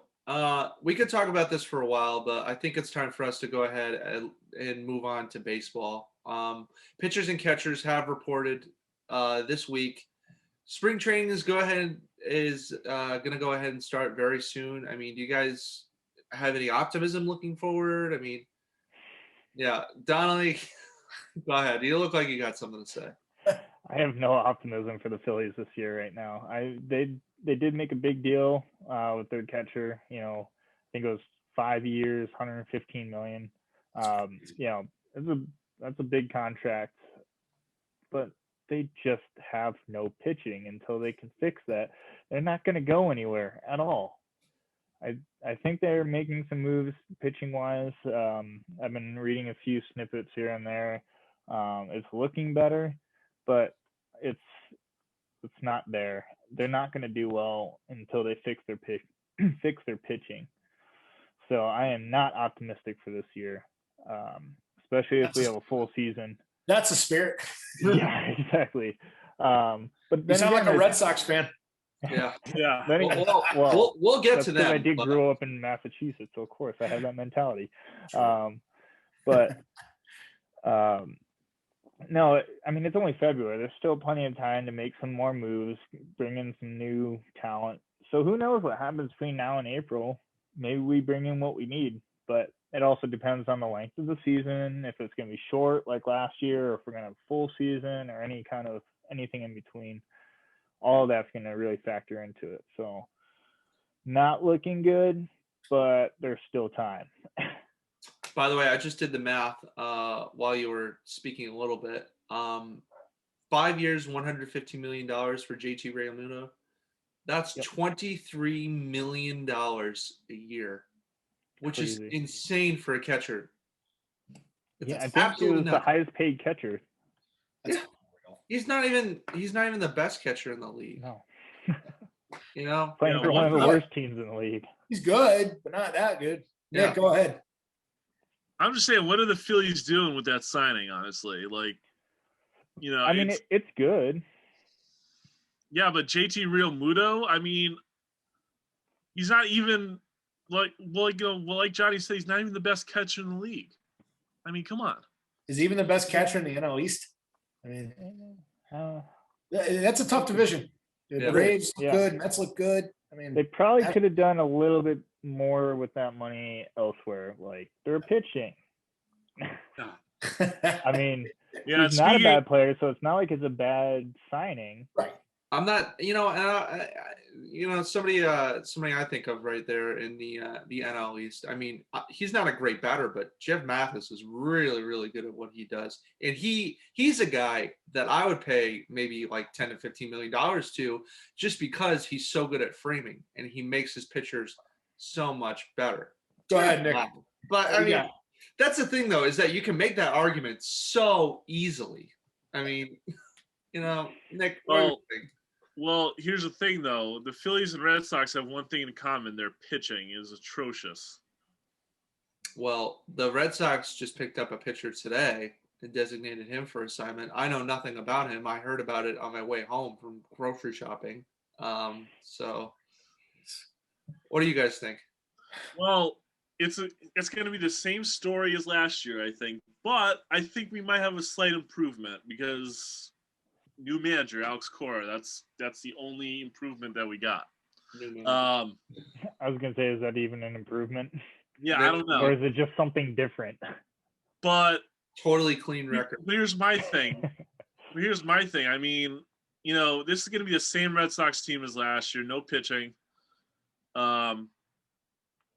we could talk about this for a while, but I think it's time for us to go ahead and move on to baseball. Pitchers and catchers have reported this week. Spring training is going to go ahead and start very soon. I mean, do you guys have any optimism looking forward? I mean, yeah, Donnelly, go ahead. You look like you got something to say. I have no optimism for the Phillies this year right now. They did make a big deal with their catcher. You know, I think it was 5 years, 115 million. You know, that's a big contract, but they just have no pitching until they can fix that. They're not going to go anywhere at all. I think they're making some moves pitching wise. I've been reading a few snippets here and there. It's looking better, but it's not there. They're not going to do well until they fix their pitching. So I am not optimistic for this year, especially if we have a full season. That's the spirit. Yeah, exactly. But You then sound again, like a Red Sox fan. Yeah. Yeah. then again, well, We'll get that's to because that. I did grow up in Massachusetts, so of course I have that mentality. But no, I mean, it's only February. There's still plenty of time to make some more moves, bring in some new talent. So who knows what happens between now and April? Maybe we bring in what we need, but it also depends on the length of the season, if it's going to be short like last year, or if we're going to have a full season, or anything in between. All of that's going to really factor into it. So not looking good, but there's still time. By the way, I just did the math while you were speaking a little bit. 5 years, $150 million for JT Realmuto. That's $23 million a year, which Crazy. is insane for a catcher. Yeah, I It's think it absolutely was the not. highest paid catcher. That's Yeah. He's not even the best catcher in the league. No, You know? playing Yeah, for one of the what- worst teams in the league. He's good, but not that good. Yeah, Yeah. go ahead. I'm just saying, what are the Phillies doing with that signing? Honestly, like, you know, I mean, it's good. yeah, but JT Realmuto, I mean, he's not even like Johnny said, he's not even the best catcher in the league. I mean, come on. Is he even the best catcher in the NL East? I mean, Uh, that's a tough division. The Yeah. Braves look Yeah. good, Mets look good. I mean, they probably could have done a little bit more with that money elsewhere. Like they're pitching. I mean, Yeah, he's not a speaking, bad player, so it's not like it's a bad signing. right. I'm not, somebody I think of right there in the NL East. I mean, he's not a great batter, but Jeff Mathis is really, really good at what he does, and he's a guy that I would pay maybe like $10 to $15 million to, just because he's so good at framing and he makes his pitchers so much better. Go ahead, Nick. But I mean, Yeah. that's the thing though, is that you can make that argument so easily. I mean, Nick, what do you think? well, here's the thing though: the Phillies and Red Sox have one thing in common: their pitching is atrocious. Well, the Red Sox just picked up a pitcher today and designated him for assignment. I know nothing about him. I heard about it on my way home from grocery shopping. So what do you guys think? Well, it's going to be the same story as last year, I think, but I think we might have a slight improvement because new manager Alex Cora. That's the only improvement that we got. I was gonna say, is that even an improvement, Yeah, I don't or know, is it just something different? but Totally clean record. here's my thing. I mean, this is going to be the same Red Sox team as last year. No pitching. I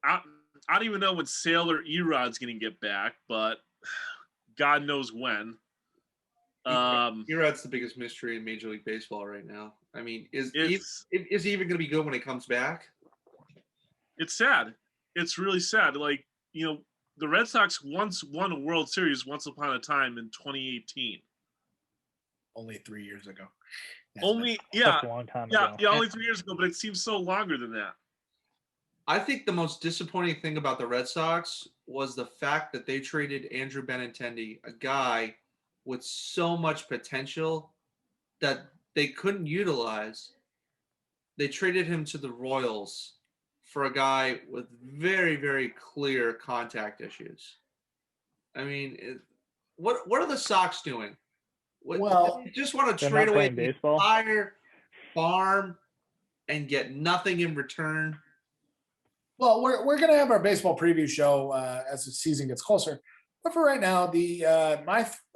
don't even know when Sale or Erod's going to get back, but God knows when. Erod's the biggest mystery in Major League Baseball right now. I mean, is he even going to be good when he comes back? It's sad. It's really sad. Like, the Red Sox once won a World Series once upon a time in 2018. only 3 years ago. Only That's a long time ago. yeah, only 3 years ago, but it seems so longer than that. I think the most disappointing thing about the Red Sox was the fact that they traded Andrew Benintendi, a guy with so much potential that they couldn't utilize. They traded him to the Royals for a guy with very, very clear contact issues. I mean, what are the Sox doing? Well, they just want to They're trade not away playing the baseball. entire farm and get nothing in return. Well, we're gonna have our baseball preview show as the season gets closer. But for right now,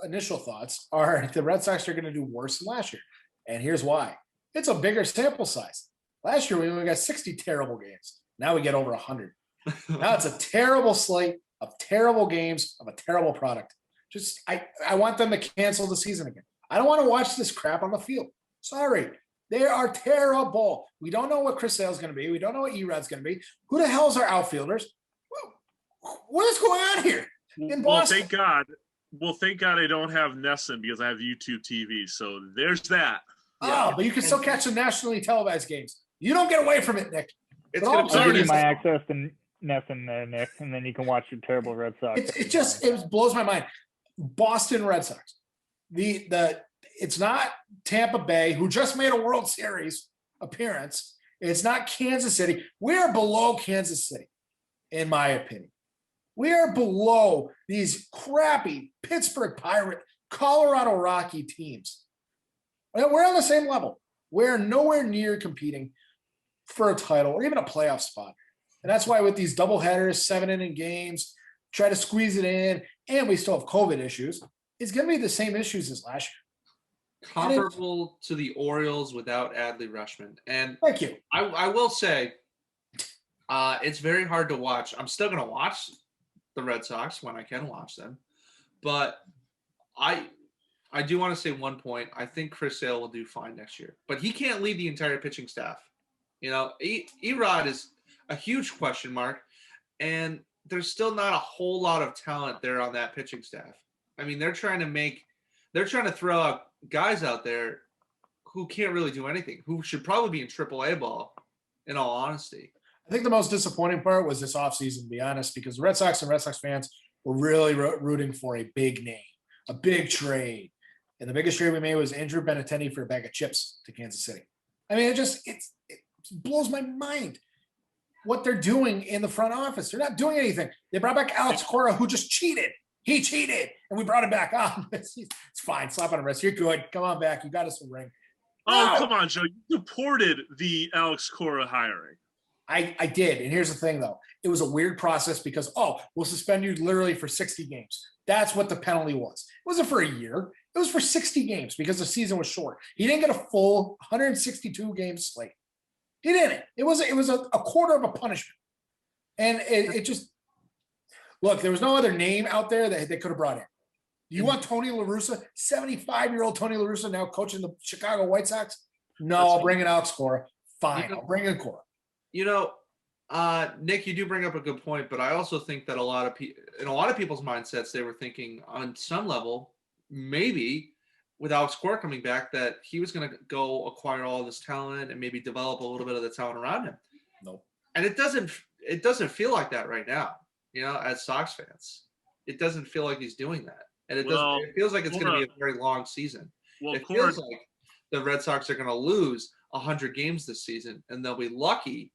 initial thoughts are the Red Sox are gonna do worse than last year, and here's why: it's a bigger sample size. Last year we only got 60 terrible games. Now we get over 100. Now it's a terrible slate of terrible games of a terrible product. Just I want them to cancel the season again. I don't want to watch this crap on the field. Sorry. They are terrible. We don't know what Chris Sale's going to be. We don't know what Erod's going to be. Who the hell's our outfielders? What is going on here in Boston? Thank God. Well, thank God I don't have Nesson because I have YouTube TV. So there's that. Oh, but you can still catch the nationally televised games. You don't get away from it, Nick. It's But gonna all be I'll give you is- my access to Nesson there, Nick, and then you can watch your terrible Red Sox. It blows my mind. Boston Red Sox. It's not Tampa Bay, who just made a World Series appearance. It's not Kansas City. We are below Kansas City, in my opinion. We are below these crappy Pittsburgh Pirate, Colorado Rocky teams. We're on the same level. We're nowhere near competing for a title or even a playoff spot. And that's why with these double headers, 7-inning games, try to squeeze it in, and we still have COVID issues, it's going to be the same issues as last year. comparable to the Orioles without Adley Rushman. And Thank you. I will say, it's very hard to watch. I'm still going to watch the Red Sox when I can watch them, but I do want to say one point. I think Chris Sale will do fine next year, but he can't lead the entire pitching staff. You know, Erod is a huge question mark, and there's still not a whole lot of talent there on that pitching staff. I mean, they're trying to throw out guys out there who can't really do anything, who should probably be in AAA ball, in all honesty. I think the most disappointing part was this offseason, to be honest, because the Red Sox and Red Sox fans were really rooting for a big name, a big trade. And the biggest trade we made was Andrew Benintendi for a bag of chips to Kansas City. I mean, it blows my mind what they're doing in the front office. They're not doing anything. They brought back Alex Cora, who just cheated. He cheated, and we brought him back on. It's fine. Slap on the wrist. You're good. Come on back. You got us a ring. Oh, No. come on, Joe. You supported the Alex Cora hiring. I did. And here's the thing, though. It was a weird process because, we'll suspend you literally for 60 games. That's what the penalty was. It wasn't for a year. It was for 60 games because the season was short. He didn't get a full 162 game slate. He didn't. It was a quarter of a punishment. And it just look, there was no other name out there that they could have brought in. You want Tony La Russa, 75-year-old Tony La Russa now coaching the Chicago White Sox? No, I'll bring in Alex Cora. Fine, I'll bring in Cora. You know, Nick, you do bring up a good point, but I also think that in a lot of people's mindsets, they were thinking on some level, maybe with Alex Cora coming back, that he was going to go acquire all this talent and maybe develop a little bit of the talent around him. No. And it doesn't feel like that right now. You know, as Sox fans, it doesn't feel like he's doing that, and it feels like it's going to be a very long season. Well, It feels like the Red Sox are going to lose 100 games this season, and they'll be lucky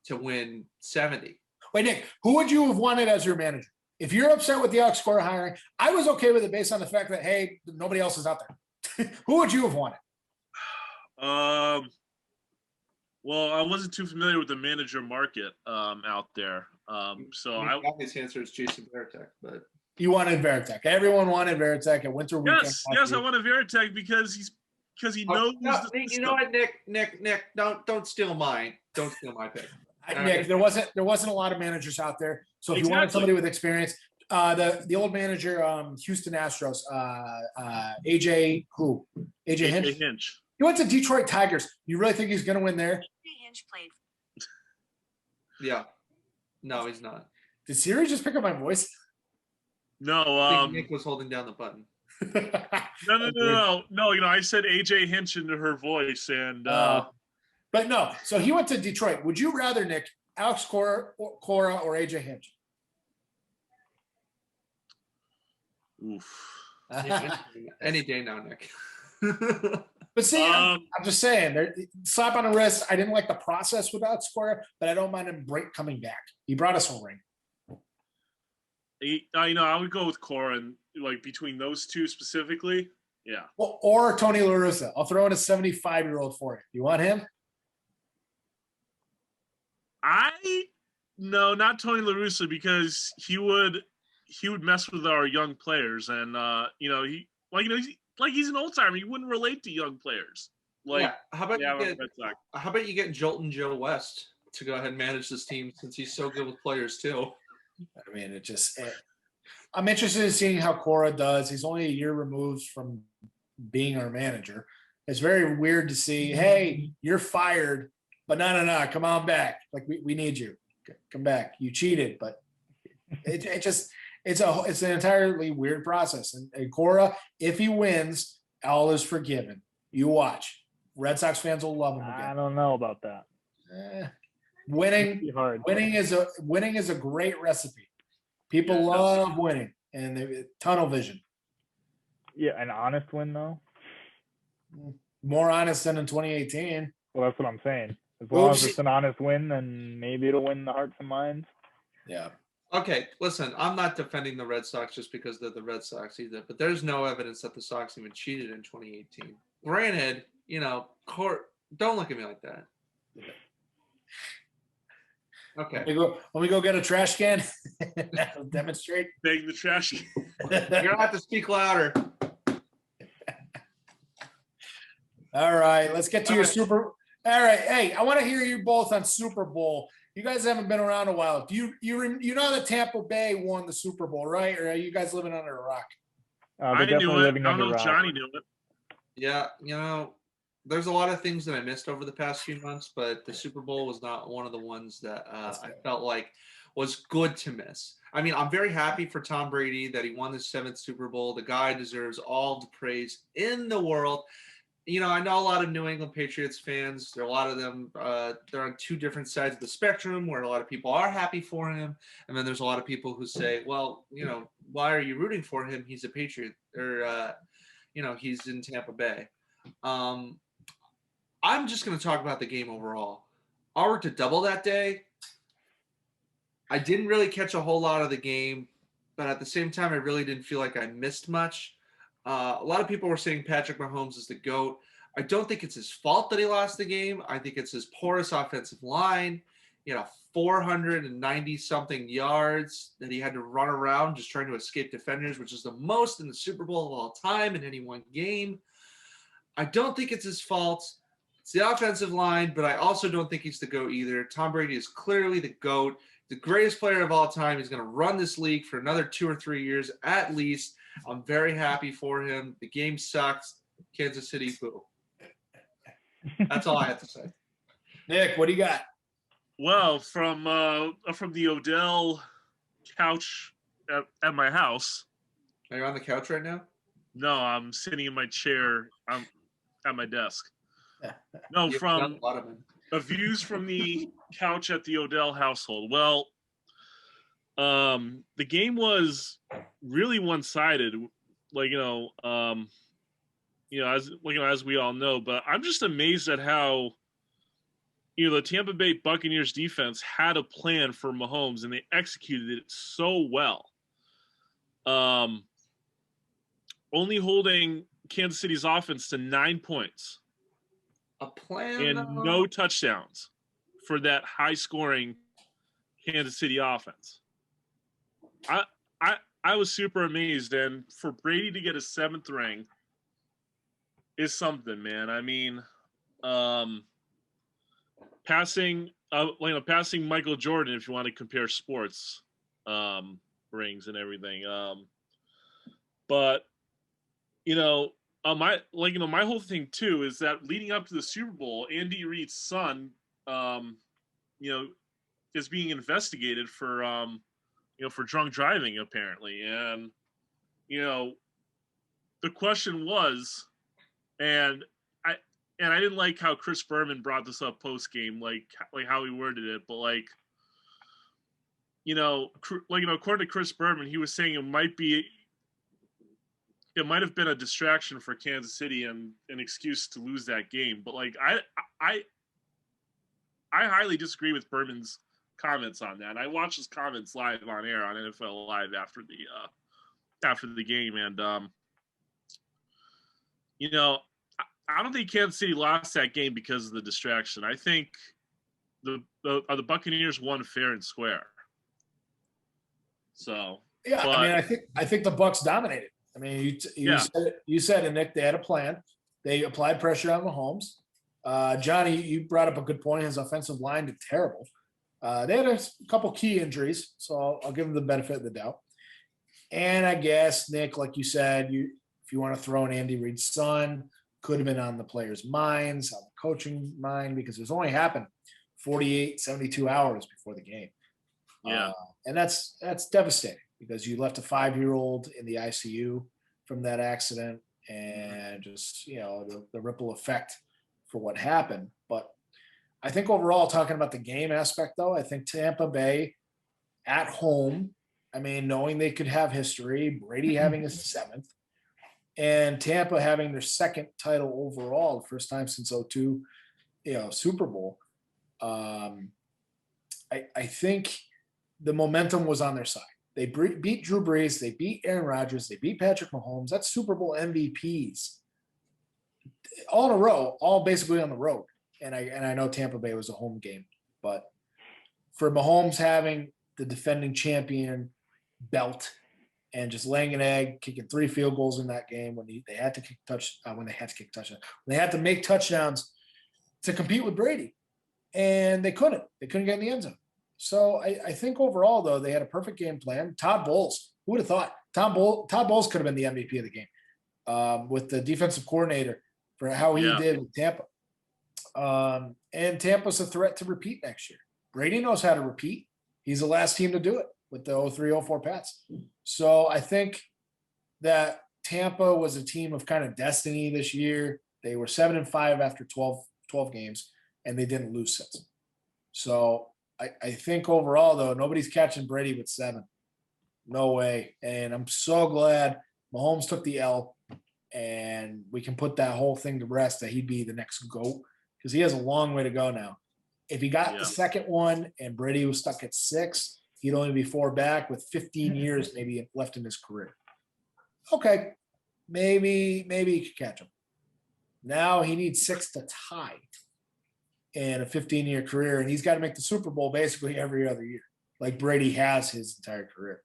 to win 70. Wait, Nick, who would you have wanted as your manager? If you're upset with the Alex Cora hiring, I was okay with it based on the fact that, hey, nobody else is out there. Who would you have wanted? Well, I wasn't too familiar with the manager market out there. His answer is Jason Varitek, but You wanted Veritek. Everyone wanted Veritek at Winter Weekend. yes, I wanted Varitek because he knows. you know what, Nick, don't steal mine. Don't steal my pick. Nick, there wasn't a lot of managers out there. So if you wanted somebody with experience, the old manager, Houston Astros, AJ Hinch. He went to Detroit Tigers. You really think he's going to win there? Hinch played. Yeah. No, he's not. Did Siri just pick up my voice? No, I think Nick was holding down the button. No. You know, I said AJ Hinch into her voice, and But no, so he went to Detroit. Would you rather, Nick, Alex Cora or AJ Hinch? oof. Any day now, Nick. But see, I'm Um, just saying, slap on the wrist. I didn't like the process with Alex Cora, but I don't mind him coming back. He brought us a ring. you know, I would go with Cora, and like between those two specifically, yeah. Well, or Tony La Russa. I'll throw in a 75-year-old for you. You want him? No, not Tony La Russa, because he would mess with our young players, and you know, he's an old timer. He wouldn't relate to young players. Like, yeah. How about yeah, you get Red Sox. How about you get Jolton Joe West to go ahead and manage this team since he's so good with players too? I mean, I'm interested in seeing how Cora does. He's only a year removed from being our manager. It's very weird to see, hey, you're fired, but no, come on back. Like we need you. Come back. You cheated, but it's an entirely weird process. And Cora, if he wins, all is forgiven. You watch. Red Sox fans will love him I again. don't know about that. Winning Be hard. winning is a great recipe. People Yeah, love winning and tunnel vision. Yeah, an honest win though. More honest than in 2018. Well, that's what I'm saying. As long as Oops. it's an honest win, then maybe it'll win the hearts and minds. Yeah. Okay, listen, I'm not defending the Red Sox just because they're the Red Sox either, but there's no evidence that the Sox even cheated in 2018. Granted, you know, don't look at me like that. Okay. When we go get a trash can, demonstrate. Bang the trash. You're gonna have to speak louder. All right, let's get to All your right. Super. All right, hey, I want to hear you both on Super Bowl. You guys haven't been around a while. Do you know that Tampa Bay won the Super Bowl, right? Or are you guys living under a rock? They're I definitely knew it. living I don't under know if rock. Johnny knew it. Yeah, you know, there's a lot of things that I missed over the past few months, but the Super Bowl was not one of the ones that I felt like was good to miss. I mean, I'm very happy for Tom Brady that he won his 7th Super Bowl. The guy deserves all the praise in the world. You know, I know a lot of New England Patriots fans. There are a lot of them. They're on two different sides of the spectrum, where a lot of people are happy for him, and then there's a lot of people who say, "Well, you know, why are you rooting for him? He's a Patriot, or you know, he's in Tampa Bay." I'm just going to talk about the game overall. I worked a double that day. I didn't really catch a whole lot of the game, but at the same time, I really didn't feel like I missed much. A lot of people were saying Patrick Mahomes is the GOAT. I don't think it's his fault that he lost the game. I think it's his porous offensive line. You know, 490 something yards that he had to run around just trying to escape defenders, which is the most in the Super Bowl of all time in any one game. I don't think it's his fault. It's the offensive line, but I also don't think he's the GOAT either. Tom Brady is clearly the GOAT, the greatest player of all time. He's going to run this league for another 2 or 3 years at least. I'm very happy for him. The game sucks. Kansas City, boo. That's all I have to say. Nick, what do you got? Well, from the Odell couch at my house. Are you on the couch right now? No, I'm sitting in my chair. I'm at my desk. No, You've from done a lot of them. views from the couch at the Odell household. Well, the game was really one-sided, like as we all know. But I'm just amazed at how the Tampa Bay Buccaneers defense had a plan for Mahomes and they executed it so well. Only holding Kansas City's offense to 9 points. A plan And no touchdowns for that high-scoring Kansas City offense. I was super amazed, and for Brady to get a 7th ring is something, man. I mean, passing Michael Jordan, if you want to compare sports rings and everything. But my whole thing too is that leading up to the Super Bowl, Andy Reid's son, is being investigated for drunk driving apparently, and the question was, and I didn't like how Chris Berman brought this up post game, like how he worded it, but like according to Chris Berman, he was saying it might have been a distraction for Kansas City and an excuse to lose that game. But like I highly disagree with Berman's comments on that. I watched his comments live on air on NFL Live after the game, and I don't think Kansas City lost that game because of the distraction. I think the Buccaneers won fair and square. So yeah, but, I mean, I think the Bucs dominated. I mean, you said it, Nick. They had a plan. They applied pressure on Mahomes. Johnny, you brought up a good point. His offensive line did terrible. They had a couple key injuries, so I'll give them the benefit of the doubt. And I guess, Nick, like you said, if you want to throw in Andy Reid's son, could have been on the players' minds, on the coaching mind, because it's only happened 48, 72 hours before the game. Yeah. And that's devastating because you left a 5-year-old in the ICU from that accident, and just, the ripple effect for what happened. But I think overall, talking about the game aspect, though, I think Tampa Bay at home, I mean, knowing they could have history, Brady having his 7th, and Tampa having their 2nd title overall, the first time since 2002, Super Bowl. I think the momentum was on their side. They beat Drew Brees, they beat Aaron Rodgers, they beat Patrick Mahomes. That's Super Bowl MVPs all in a row, all basically on the road. And I know Tampa Bay was a home game, but for Mahomes having the defending champion belt and just laying an egg, kicking 3 field goals in that game when they had to they had to make touchdowns to compete with Brady, and they couldn't get in the end zone. So I think overall, though, they had a perfect game plan. Todd Bowles, who would have thought Todd Bowles could have been the MVP of the game with the defensive coordinator for how he did with Tampa. And Tampa's a threat to repeat next year. Brady knows how to repeat. He's the last team to do it with the 03-04 Pats. So I think that Tampa was a team of kind of destiny this year. They were 7-5 after 12 games, and they didn't lose since. So I think overall, though, nobody's catching Brady with 7. No way. And I'm so glad Mahomes took the L, and we can put that whole thing to rest that he'd be the next GOAT, because he has a long way to go now. If he got the second one and Brady was stuck at 6, he'd only be 4 back with 15 years maybe left in his career. Okay, maybe he could catch him. Now he needs 6 to tie in a 15-year career, and he's got to make the Super Bowl basically every other year, like Brady has his entire career.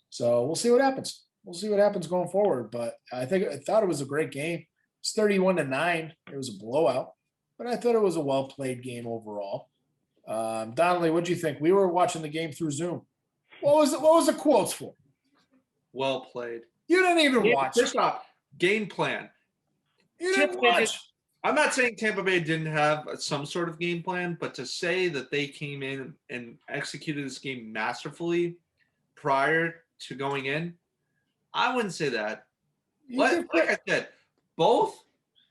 So we'll see what happens. We'll see what happens going forward. But I thought it was a great game. It's 31-9. It was a blowout, but I thought it was a well-played game overall. Donnelly, what'd you think? We were watching the game through Zoom. What was the quotes for? Well played. You didn't even watch. First off, game plan. You didn't watch. I'm not saying Tampa Bay didn't have some sort of game plan, but to say that they came in and executed this game masterfully prior to going in, I wouldn't say that. Like I said, both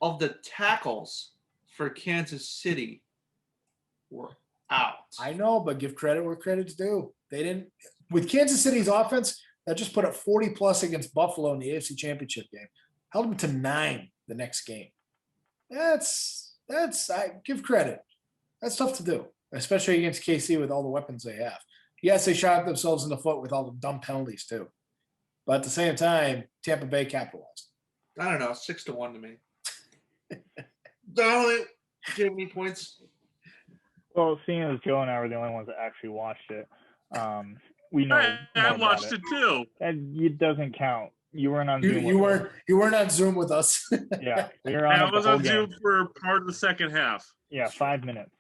of the tackles for Kansas City were out. I know, but give credit where credit's due. They didn't – with Kansas City's offense, that just put up 40-plus against Buffalo in the AFC Championship game. Held them to 9 the next game. I give credit. That's tough to do, especially against KC with all the weapons they have. Yes, they shot themselves in the foot with all the dumb penalties too. But at the same time, Tampa Bay capitalized. I don't know, 6-1 to me. Donnelly, do you have any points? Well, seeing as Joe and I were the only ones that actually watched it, we know. I watched it too. And it doesn't count. You weren't on Zoom. You weren't on Zoom with us. Yeah, we were on. I was on Zoom for part of the second half. Yeah, 5 minutes.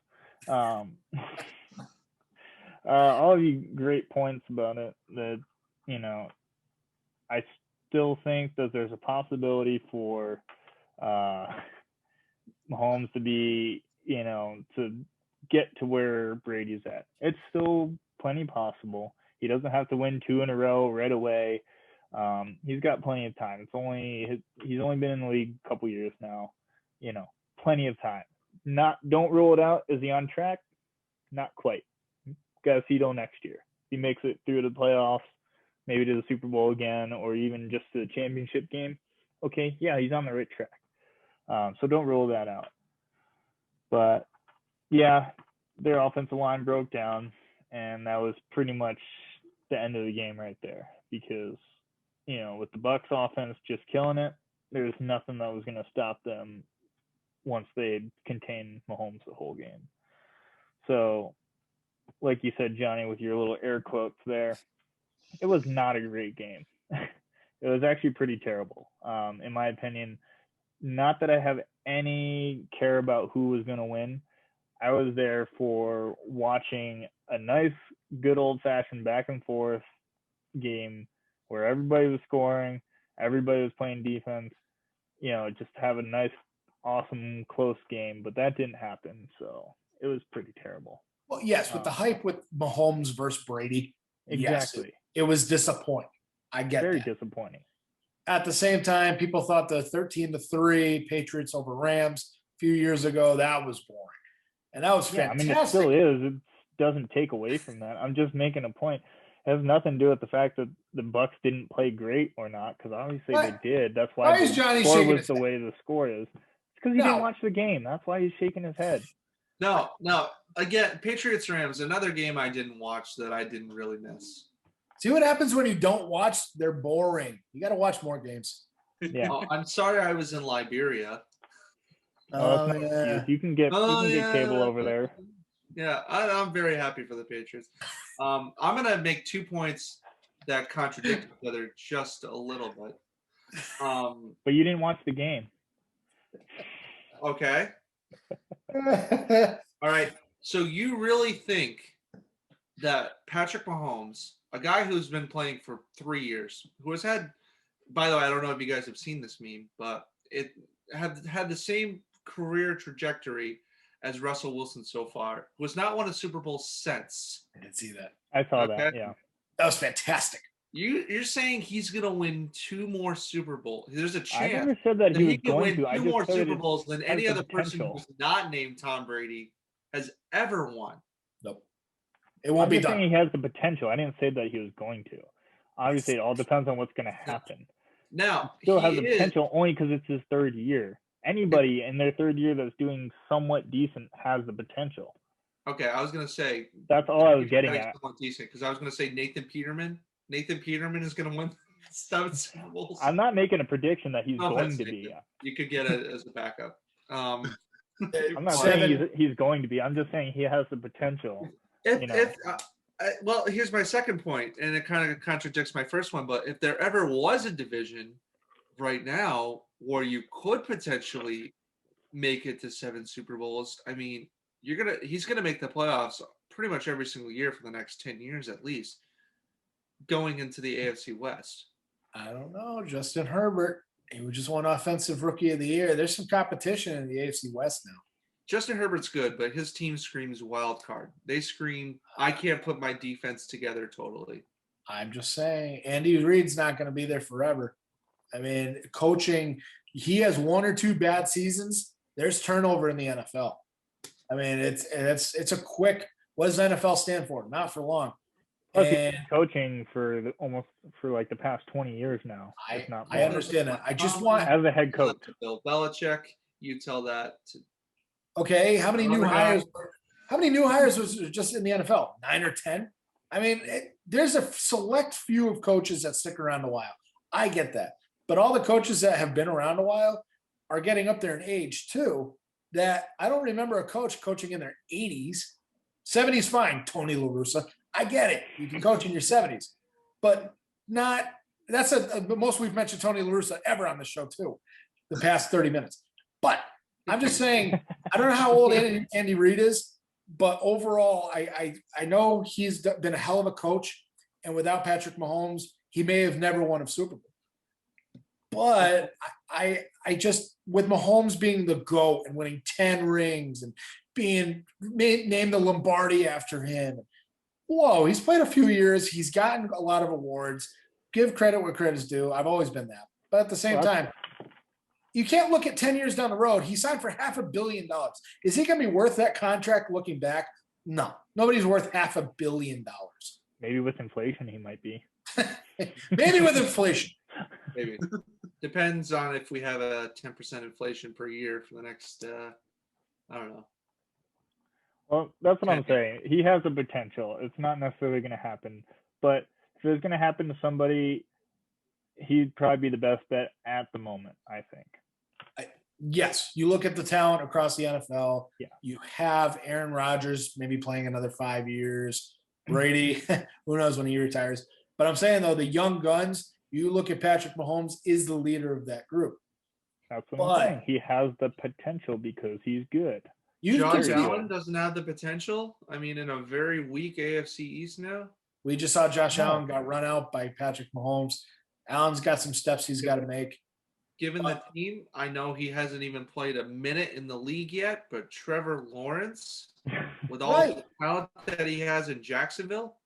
All of you great points about it. That I still think that there's a possibility for Mahomes to be, to get to where Brady's at. It's still plenty possible. He doesn't have to win 2 in a row right away. He's got plenty of time. He's only been in the league a couple years now. Plenty of time. Don't rule it out. Is he on track? Not quite. Got to see till next year. If he makes it through the playoffs, maybe to the Super Bowl again, or even just to the championship game. Okay, yeah, he's on the right track. So don't rule that out. But yeah, their offensive line broke down, and that was pretty much the end of the game right there. Because with the Bucs offense just killing it, there's nothing that was going to stop them once they contained Mahomes the whole game. So, like you said, Johnny, with your little air quotes there, it was not a great game. It was actually pretty terrible, in my opinion. Not that I have any care about who was going to win. I was there for watching a nice, good old-fashioned back and forth game where everybody was scoring, everybody was playing defense, just have a nice, awesome, close game. But that didn't happen, so it was pretty terrible. Well, yes, with the hype with Mahomes versus Brady, Exactly. yes, it was disappointing. I get Very that. disappointing. At the same time, people thought the 13-3 Patriots over Rams a few years ago, that was boring. And that was fantastic. It still is. It doesn't take away from that. I'm just making a point. It has nothing to do with the fact that the Bucs didn't play great or not, because obviously they did. That's why is Johnny the score shaking was his the head? way the score is. It's because he didn't watch the game. That's why he's shaking his head. No. Again, Patriots Rams, another game I didn't watch that I didn't really miss. See what happens when you don't watch? They're boring. You got to watch more games. Yeah. Oh, I'm sorry I was in Liberia. That's no excuse. You can get cable over there. Yeah, I'm very happy for the Patriots. I'm going to make 2 points that contradict each other just a little bit. But you didn't watch the game. Okay. All right. So you really think that Patrick Mahomes, a guy who's been playing for 3 years, who has had, by the way, I don't know if you guys have seen this meme, but it had the same career trajectory as Russell Wilson so far, who has not won a Super Bowl since. I didn't see that. I saw that, yeah. That was fantastic. You're saying he's going to win 2 more Super Bowls. There's a chance I never said that he was can going win to. 2 more Super Bowls than any other person potential. who's not named Tom Brady has ever won. Nope. It won't be done. Saying he has the potential. I didn't say that he was going to. Obviously, it all depends on what's going to happen. Now, he still has the potential only because it's his 3rd year. Anybody in their 3rd year that's doing somewhat decent has the potential. Okay, I was going to say. That's all I was getting at. Somewhat decent, because I was going to say Nathan Peterman. Nathan Peterman is going to win 7 Super Bowls. I'm not making a prediction that he's going to be. You could get it as a backup. I'm not saying he's going to be. I'm just saying he has the potential. Well, here's my second point, and it kind of contradicts my first one. But if there ever was a division right now where you could potentially make it to 7 Super Bowls, I mean, he's gonna make the playoffs pretty much every single year for the next 10 years at least, going into the AFC West. I don't know. Justin Herbert, he just won Offensive Rookie of the Year. There's some competition in the AFC West now. Justin Herbert's good, but his team screams wild card. They scream, I can't put my defense together totally. I'm just saying, Andy Reid's not going to be there forever. I mean, coaching, he has 1 or 2 bad seasons. There's turnover in the NFL. I mean, it's a quick. What does NFL stand for? Not for long. And coaching for like the past 20 years now. I understand that. I just want as a head coach. Bill Belichick, you tell that to. Okay, how many new hires? How many new hires was just in the NFL? 9 or 10? I mean, there's a select few of coaches that stick around a while. I get that, but all the coaches that have been around a while are getting up there in age too. That I don't remember a coach coaching in their 80s, 70s. Fine, Tony La Russa. I get it. You can coach in your 70s, but not. That's the most we've mentioned Tony La Russa ever on the show too, the past 30 minutes. But I'm just saying, I don't know how old Andy Reid is, but overall, I know he's been a hell of a coach, and without Patrick Mahomes, he may have never won a Super Bowl. But I just, with Mahomes being the GOAT and winning 10 rings and being named the Lombardi after him, whoa, he's played a few years. He's gotten a lot of awards. give credit where credit's due. I've always been that. But at the same Well, time, you can't look at 10 years down the road. He signed for $500 million. Is he going to be worth that contract looking back? No, nobody's worth $500 million. Maybe with inflation, he might be. Maybe with inflation. Maybe. Depends on if we have a 10% inflation per year for the next, I don't know. Well, that's what I'm Okay. saying. He has the potential. It's not necessarily going to happen, but if it's going to happen to somebody, he'd probably be the best bet at the moment, I think. Yes, you look at the talent across the NFL. Yeah. You have Aaron Rodgers maybe playing another 5 years. Brady, who knows when he retires. But I'm saying, though, the young guns, you look at Patrick Mahomes is the leader of that group. That's what But- I'm saying. He has the potential because he's good. You Josh can- Allen doesn't have the potential. I mean, in a very weak AFC East now. We just saw Josh No. Allen got run out by Patrick Mahomes. Allen's got some steps he's got to make. Given the team, I know he hasn't even played a minute in the league yet, but Trevor Lawrence, with all Right. the talent that he has in Jacksonville,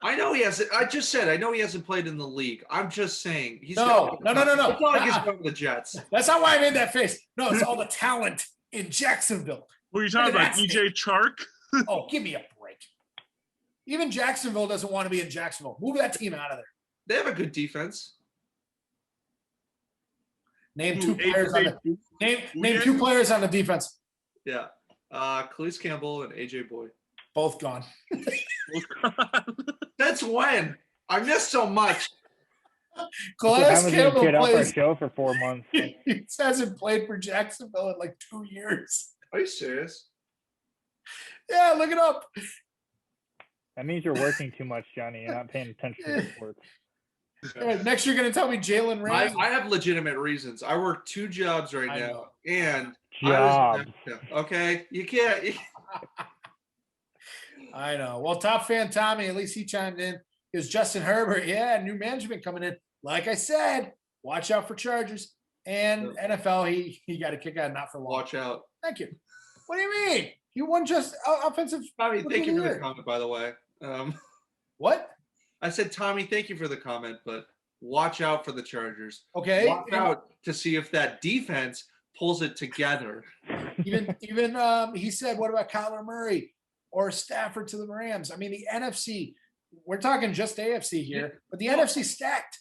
I know he hasn't. I just said I know he hasn't played in the league. I'm just saying he's No. It's not like he's Uh-uh. going to the Jets. That's not why I made that face. No, it's all the talent in Jacksonville. What are you talking about? That's DJ Chark? Oh, give me a break. Even Jacksonville doesn't want to be in Jacksonville. Move that team out of there. They have a good defense. Name Who, two players on the AJ name two players on the defense. Yeah. Khalees Campbell and AJ Boyd. Both gone. That's when I missed so much. What Calais happens when you Campbell get off our plays. show for 4 months? He hasn't played for Jacksonville in like 2 years. Are you serious? Yeah, look it up. That means you're working too much, Johnny. You're not paying attention to sports. Yeah, next you're gonna tell me Jalen Ramsey. I have legitimate reasons. I work 2 jobs right I now, know. and Jobs. okay, you can't. I know. Well, top fan Tommy, at least he chimed in. It was Justin Herbert. Yeah, new management coming in. Like I said, watch out for Chargers and NFL. He got a kick out, not for long. Watch out. Thank you. What do you mean? He won just offensive. Tommy, thank you for the Weird. comment, by the way. What? I said, Tommy, thank you for the comment, but watch out for the Chargers. Okay. Watch out to see if that defense pulls it together. Even he said, what about Kyler Murray or Stafford to the Rams? I mean, the NFC. We're talking just AFC here, but the NFC stacked.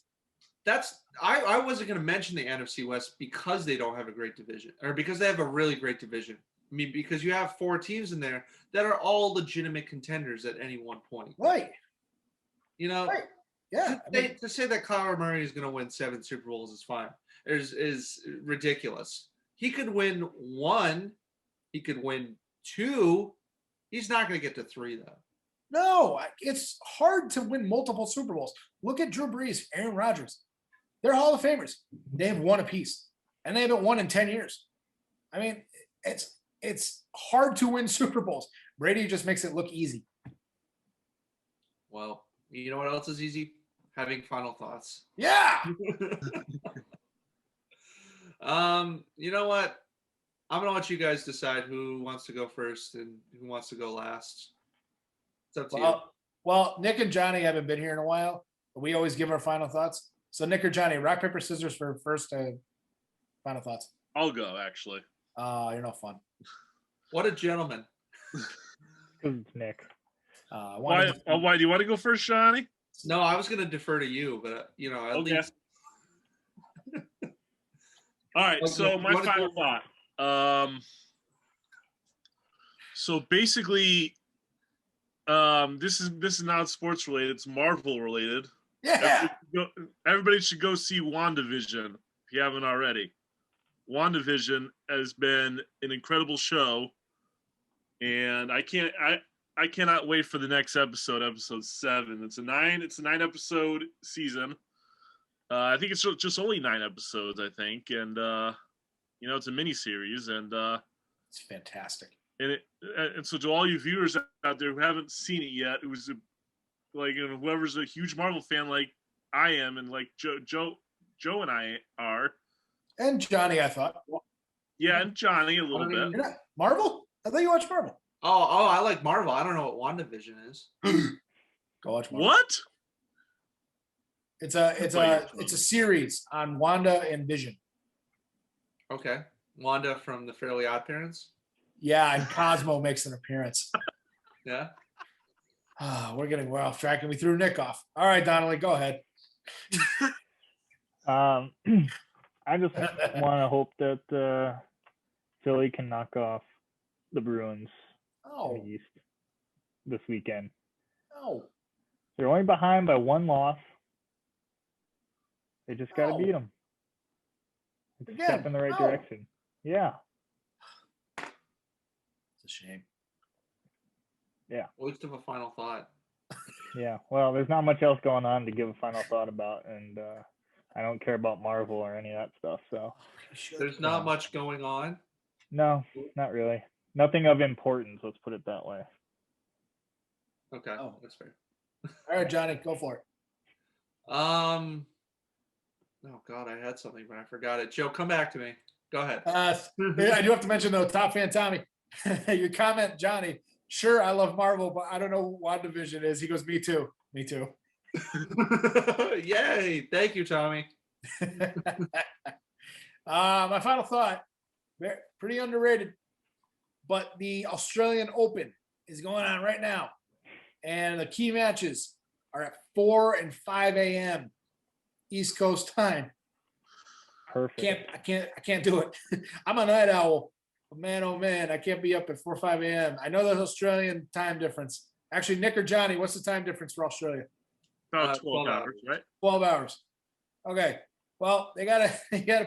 I wasn't going to mention the NFC West because they don't have a great division, or because they have a really great division. I mean, because you have 4 teams in there that are all legitimate contenders at any one point. Right. You know, Right. Yeah. I mean, to say that Kyler Murray is going to win 7 Super Bowls is fine. Is ridiculous. He could win 1. He could win 2. He's not going to get to 3 though. no, it's hard to win multiple Super Bowls. Look at Drew Brees, Aaron Rodgers. They're Hall of Famers. They have 1 apiece, and they haven't won in 10 years. I mean, it's hard to win Super Bowls. Brady just makes it look easy. Well, you know what else is easy? Having final thoughts. Yeah. You know what? I'm gonna let you guys decide who wants to go first and who wants to go last. It's up to you. Well, Nick and Johnny haven't been here in a while, but we always give our final thoughts. So Nick or Johnny, rock, paper, scissors for first final thoughts. I'll go, actually. You're no fun. What a gentleman. Because it's Nick. Why do you want to go first, Johnny? No, I was gonna defer to you, but at Okay. least All right, Okay, so my what is final your- thought. So basically, this is not sports related. It's Marvel related. Yeah. Everybody should go see WandaVision if you haven't already. WandaVision has been an incredible show, and I cannot wait for the next episode 7. It's a 9 episode season. I think it's just only 9 episodes, I think, and it's a mini series, and It's fantastic. and so to all you viewers out there who haven't seen it yet, it was whoever's a huge Marvel fan like I am, and like Joe and I are, And Johnny, I thought. yeah, and Johnny a little I mean, bit. You're not Marvel? I thought you watched Marvel. I like Marvel. I don't know what WandaVision is. Go watch Marvel. What? It's a series on Wanda and Vision. Okay. Wanda from the Fairly Odd Parents. Yeah, and Cosmo makes an appearance. Yeah. We're getting well off track, and we threw Nick off. All right, Donnelly, go ahead. I just want to hope that Philly can knock off the Bruins in Oh, the East this weekend. no. They're only behind by one loss. They just got to Oh. beat them. It's a Again, step in the right no. direction. Yeah. It's a shame. Waste of a final thought. Yeah. Well, there's not much else going on to give a final thought about, and I don't care about Marvel or any of that stuff. So There's not much going on. no, not really. Nothing of importance. Let's put it that way. Okay, Oh. that's fair. All right, Johnny, go for it. Oh God, I had something, but I forgot it. Joe, come back to me. Go ahead. I do have to mention though, Top Fan Tommy, your comment, Johnny. Sure, I love Marvel, but I don't know what WandaVision is. He goes, me too. Me too. Yay! Thank you, Tommy. My final thought, pretty underrated, but the Australian Open is going on right now, and the key matches are at 4 and 5 a.m. East Coast time. Perfect. I can't do it. I'm a night owl. But man, oh man, I can't be up at 4 or 5 a.m. I know there's Australian time difference. Actually, Nick or Johnny, what's the time difference for Australia? About 12 12 hours, right? 12 hours. Okay. Well, they gotta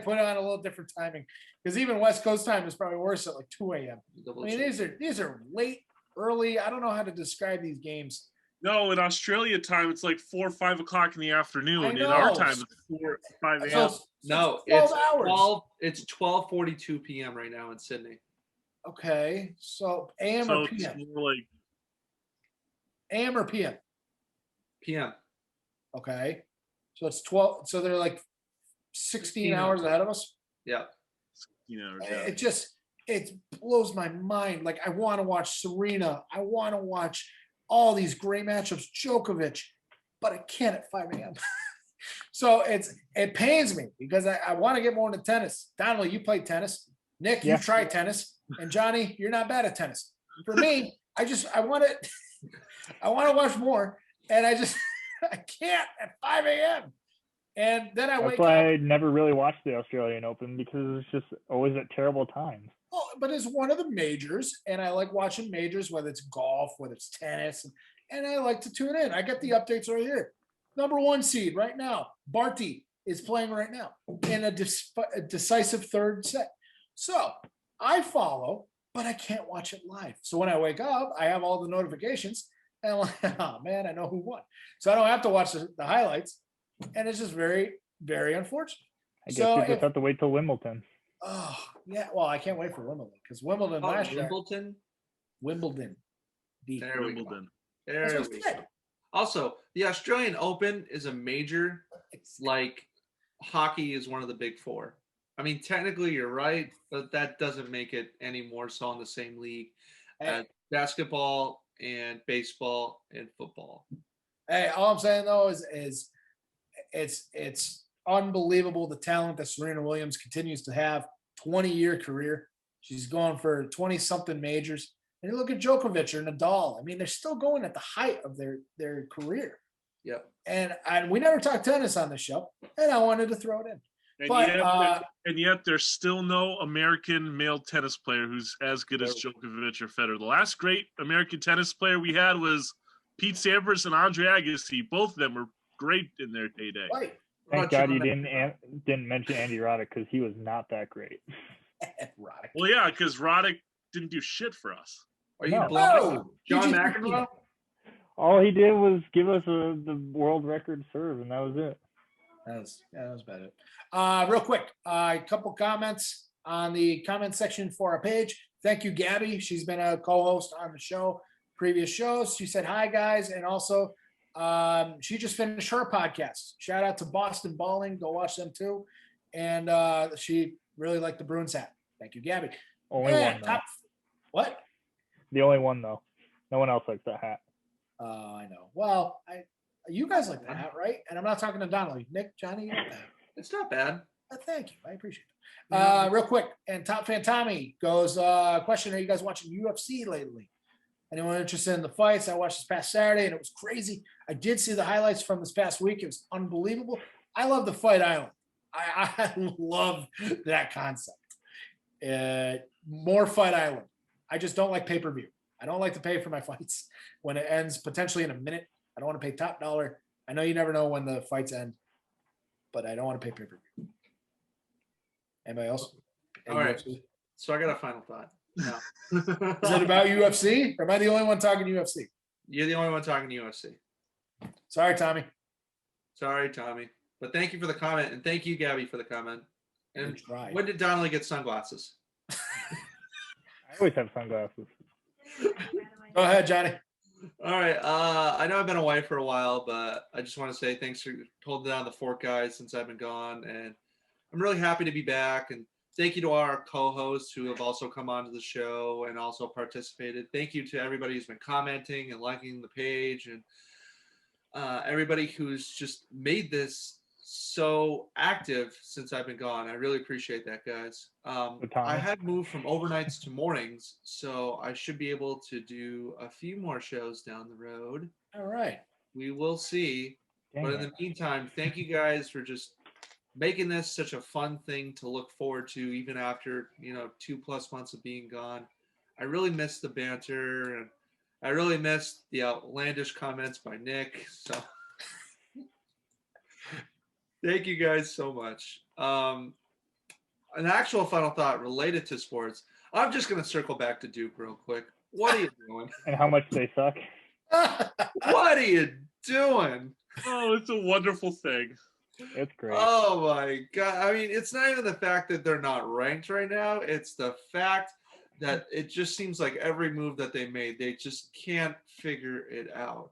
put on a little different timing because even West Coast time is probably worse at like 2 a.m. I mean, these are late, early. I don't know how to describe these games. No, in Australia time, it's like 4 or 5 o'clock in the afternoon. I In our know. time, it's 4 5 So a.m. No, 12 it's hours. 12. It's 12:42 p.m. right now in Sydney. Okay. So AM So or it's PM? more like AM or PM? PM. Okay. So it's 12. So they're like 16 hours ahead of us. Yeah. It blows my mind. Like I want to watch Serena. I want to watch all these great matchups, Djokovic, but I can't at 5 a.m. So it pains me because I want to get more into tennis. Donnelly, you play tennis. Nick, Yeah. you've tried tennis. And Johnny, you're not bad at tennis. For me, I want to watch more. And I can't at 5 a.m. And then I That's wake why up. I never really watched the Australian Open because it's just always at terrible times. Oh, but it's one of the majors, and I like watching majors, whether it's golf, whether it's tennis, and I like to tune in. I get the updates right here. Number 1 seed right now, Barty is playing right now in a decisive third set. So I follow, but I can't watch it live. So when I wake up, I have all the notifications, and I'm like, oh man, I know who won. So I don't have to watch the highlights, and it's just very, very unfortunate. I guess So you just have to wait till Wimbledon. Oh yeah, well I can't wait for Wimbledon because Wimbledon Oh, last year. Wimbledon. Wimbledon. There we go. Wimbledon. That's There what I we go. said. Also, the Australian Open is a major. Like hockey is one of the big four. I mean, technically you're right, but that doesn't make it any more so in the same league as basketball and baseball and football. Hey, all I'm saying though is it's unbelievable the talent that Serena Williams continues to have. 20-year career. She's going for 20-something majors. And you look at Djokovic or Nadal. I mean, they're still going at the height of their career. Yep. And we never talked tennis on the show, and I wanted to throw it in. And, But yet there's still no American male tennis player who's as good as Djokovic or Federer. The last great American tennis player we had was Pete Sampras and Andre Agassi. Both of them were great in their heyday. right. Thank God you didn't mention Andy Roddick because he was not that great. Roddick. Well, yeah, because Roddick didn't do shit for us. Are you No. blowing No, John he just- McEnroe? All he did was give us the world record serve, and that was it. That was better. Real quick, a couple comments on the comment section for our page. Thank you, Gabby. She's been a co-host on the show, previous shows. She said hi, guys, and also she just finished her podcast. Shout out to Boston Balling. Go watch them too. And she really liked the Bruins hat. Thank you, Gabby. Only one though. What? The only one though. No one else likes that hat. I know. Well, you guys like that, right? And I'm not talking to Donnelly. Nick, Johnny, you like that. It's not bad. Thank you. I appreciate it. Yeah. Real quick, and Top Fan Tommy goes, question, are you guys watching UFC lately? Anyone interested in the fights? I watched this past Saturday and it was crazy. I did see the highlights from this past week. It was unbelievable. I love the Fight Island. I love that concept. More Fight Island. I just don't like pay-per-view. I don't like to pay for my fights when it ends potentially in a minute. I don't want to pay top dollar. I know you never know when the fights end, but I don't want to pay pay-per-view. Anybody else? All right. So I got a final thought. No. Is it about UFC? Or am I the only one talking UFC? You're the only one talking UFC. Sorry, Tommy. Sorry, Tommy. But thank you for the comment, and thank you, Gabby, for the comment. And Tried. when did Donnelly get sunglasses? I always have sunglasses. Go ahead, Johnny. All right. I know I've been away for a while, but I just want to say thanks for holding down the fort, guys, since I've been gone. And I'm really happy to be back. And thank you to our co-hosts who have also come onto the show and also participated. Thank you to everybody who's been commenting and liking the page, and everybody who's just made this so active since I've been gone. I really appreciate that, guys. I had moved from overnights to mornings, so I should be able to do a few more shows down the road. All right. We will see. Dang But in it. the meantime, thank you guys for just making this such a fun thing to look forward to, even after 2+ months of being gone. I really missed the banter, and I really missed the outlandish comments by Nick. So thank you guys so much. An actual final thought related to sports. I'm just going to circle back to Duke real quick. What are you doing? And how much they suck. What are you doing? Oh, it's a wonderful thing. It's great. Oh my God. I mean, it's not even the fact that they're not ranked right now. It's the fact that it just seems like every move that they made, they just can't figure it out.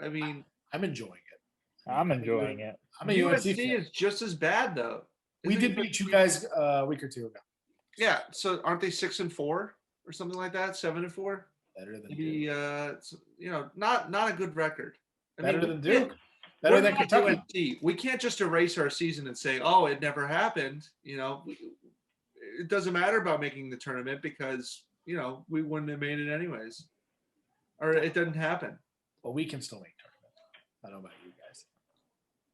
I mean, I'm enjoying it. I'm enjoying it. I'm a UNC USC fan. is just as bad though. We Isn't did it- beat you guys a week or two ago. Yeah. So aren't they 6-4 or something like that? 7-4? Better than Maybe Duke. not a good record. I Better mean, than we can't- Duke. Better we're than not Kentucky. USC. We can't just erase our season and say, "Oh, it never happened." It doesn't matter about making the tournament because we wouldn't have made it anyways, or it didn't happen. But we can still make tournament. I don't know about you guys.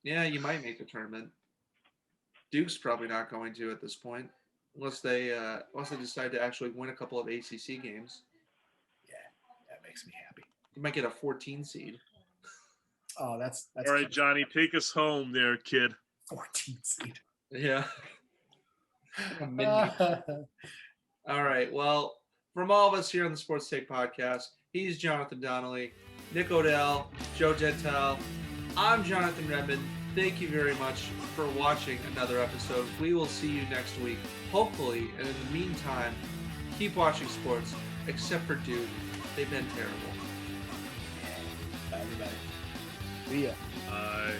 Yeah, you might make the tournament. Duke's probably not going to at this point, unless they decide to actually win a couple of ACC games. That makes me happy. You might get a 14 seed. Oh, that's All right, Johnny, take us home there, kid. 14 seed. Yeah. All right. Well, from all of us here on the Sports Take Podcast, he's Jonathan Donnelly, Nick Odell, Joe Gentile. I'm Jonathan Redmond. Thank you very much for watching another episode. We will see you next week, hopefully. And in the meantime, keep watching sports, except for Duke. They've been terrible. Bye, everybody. See ya. Bye.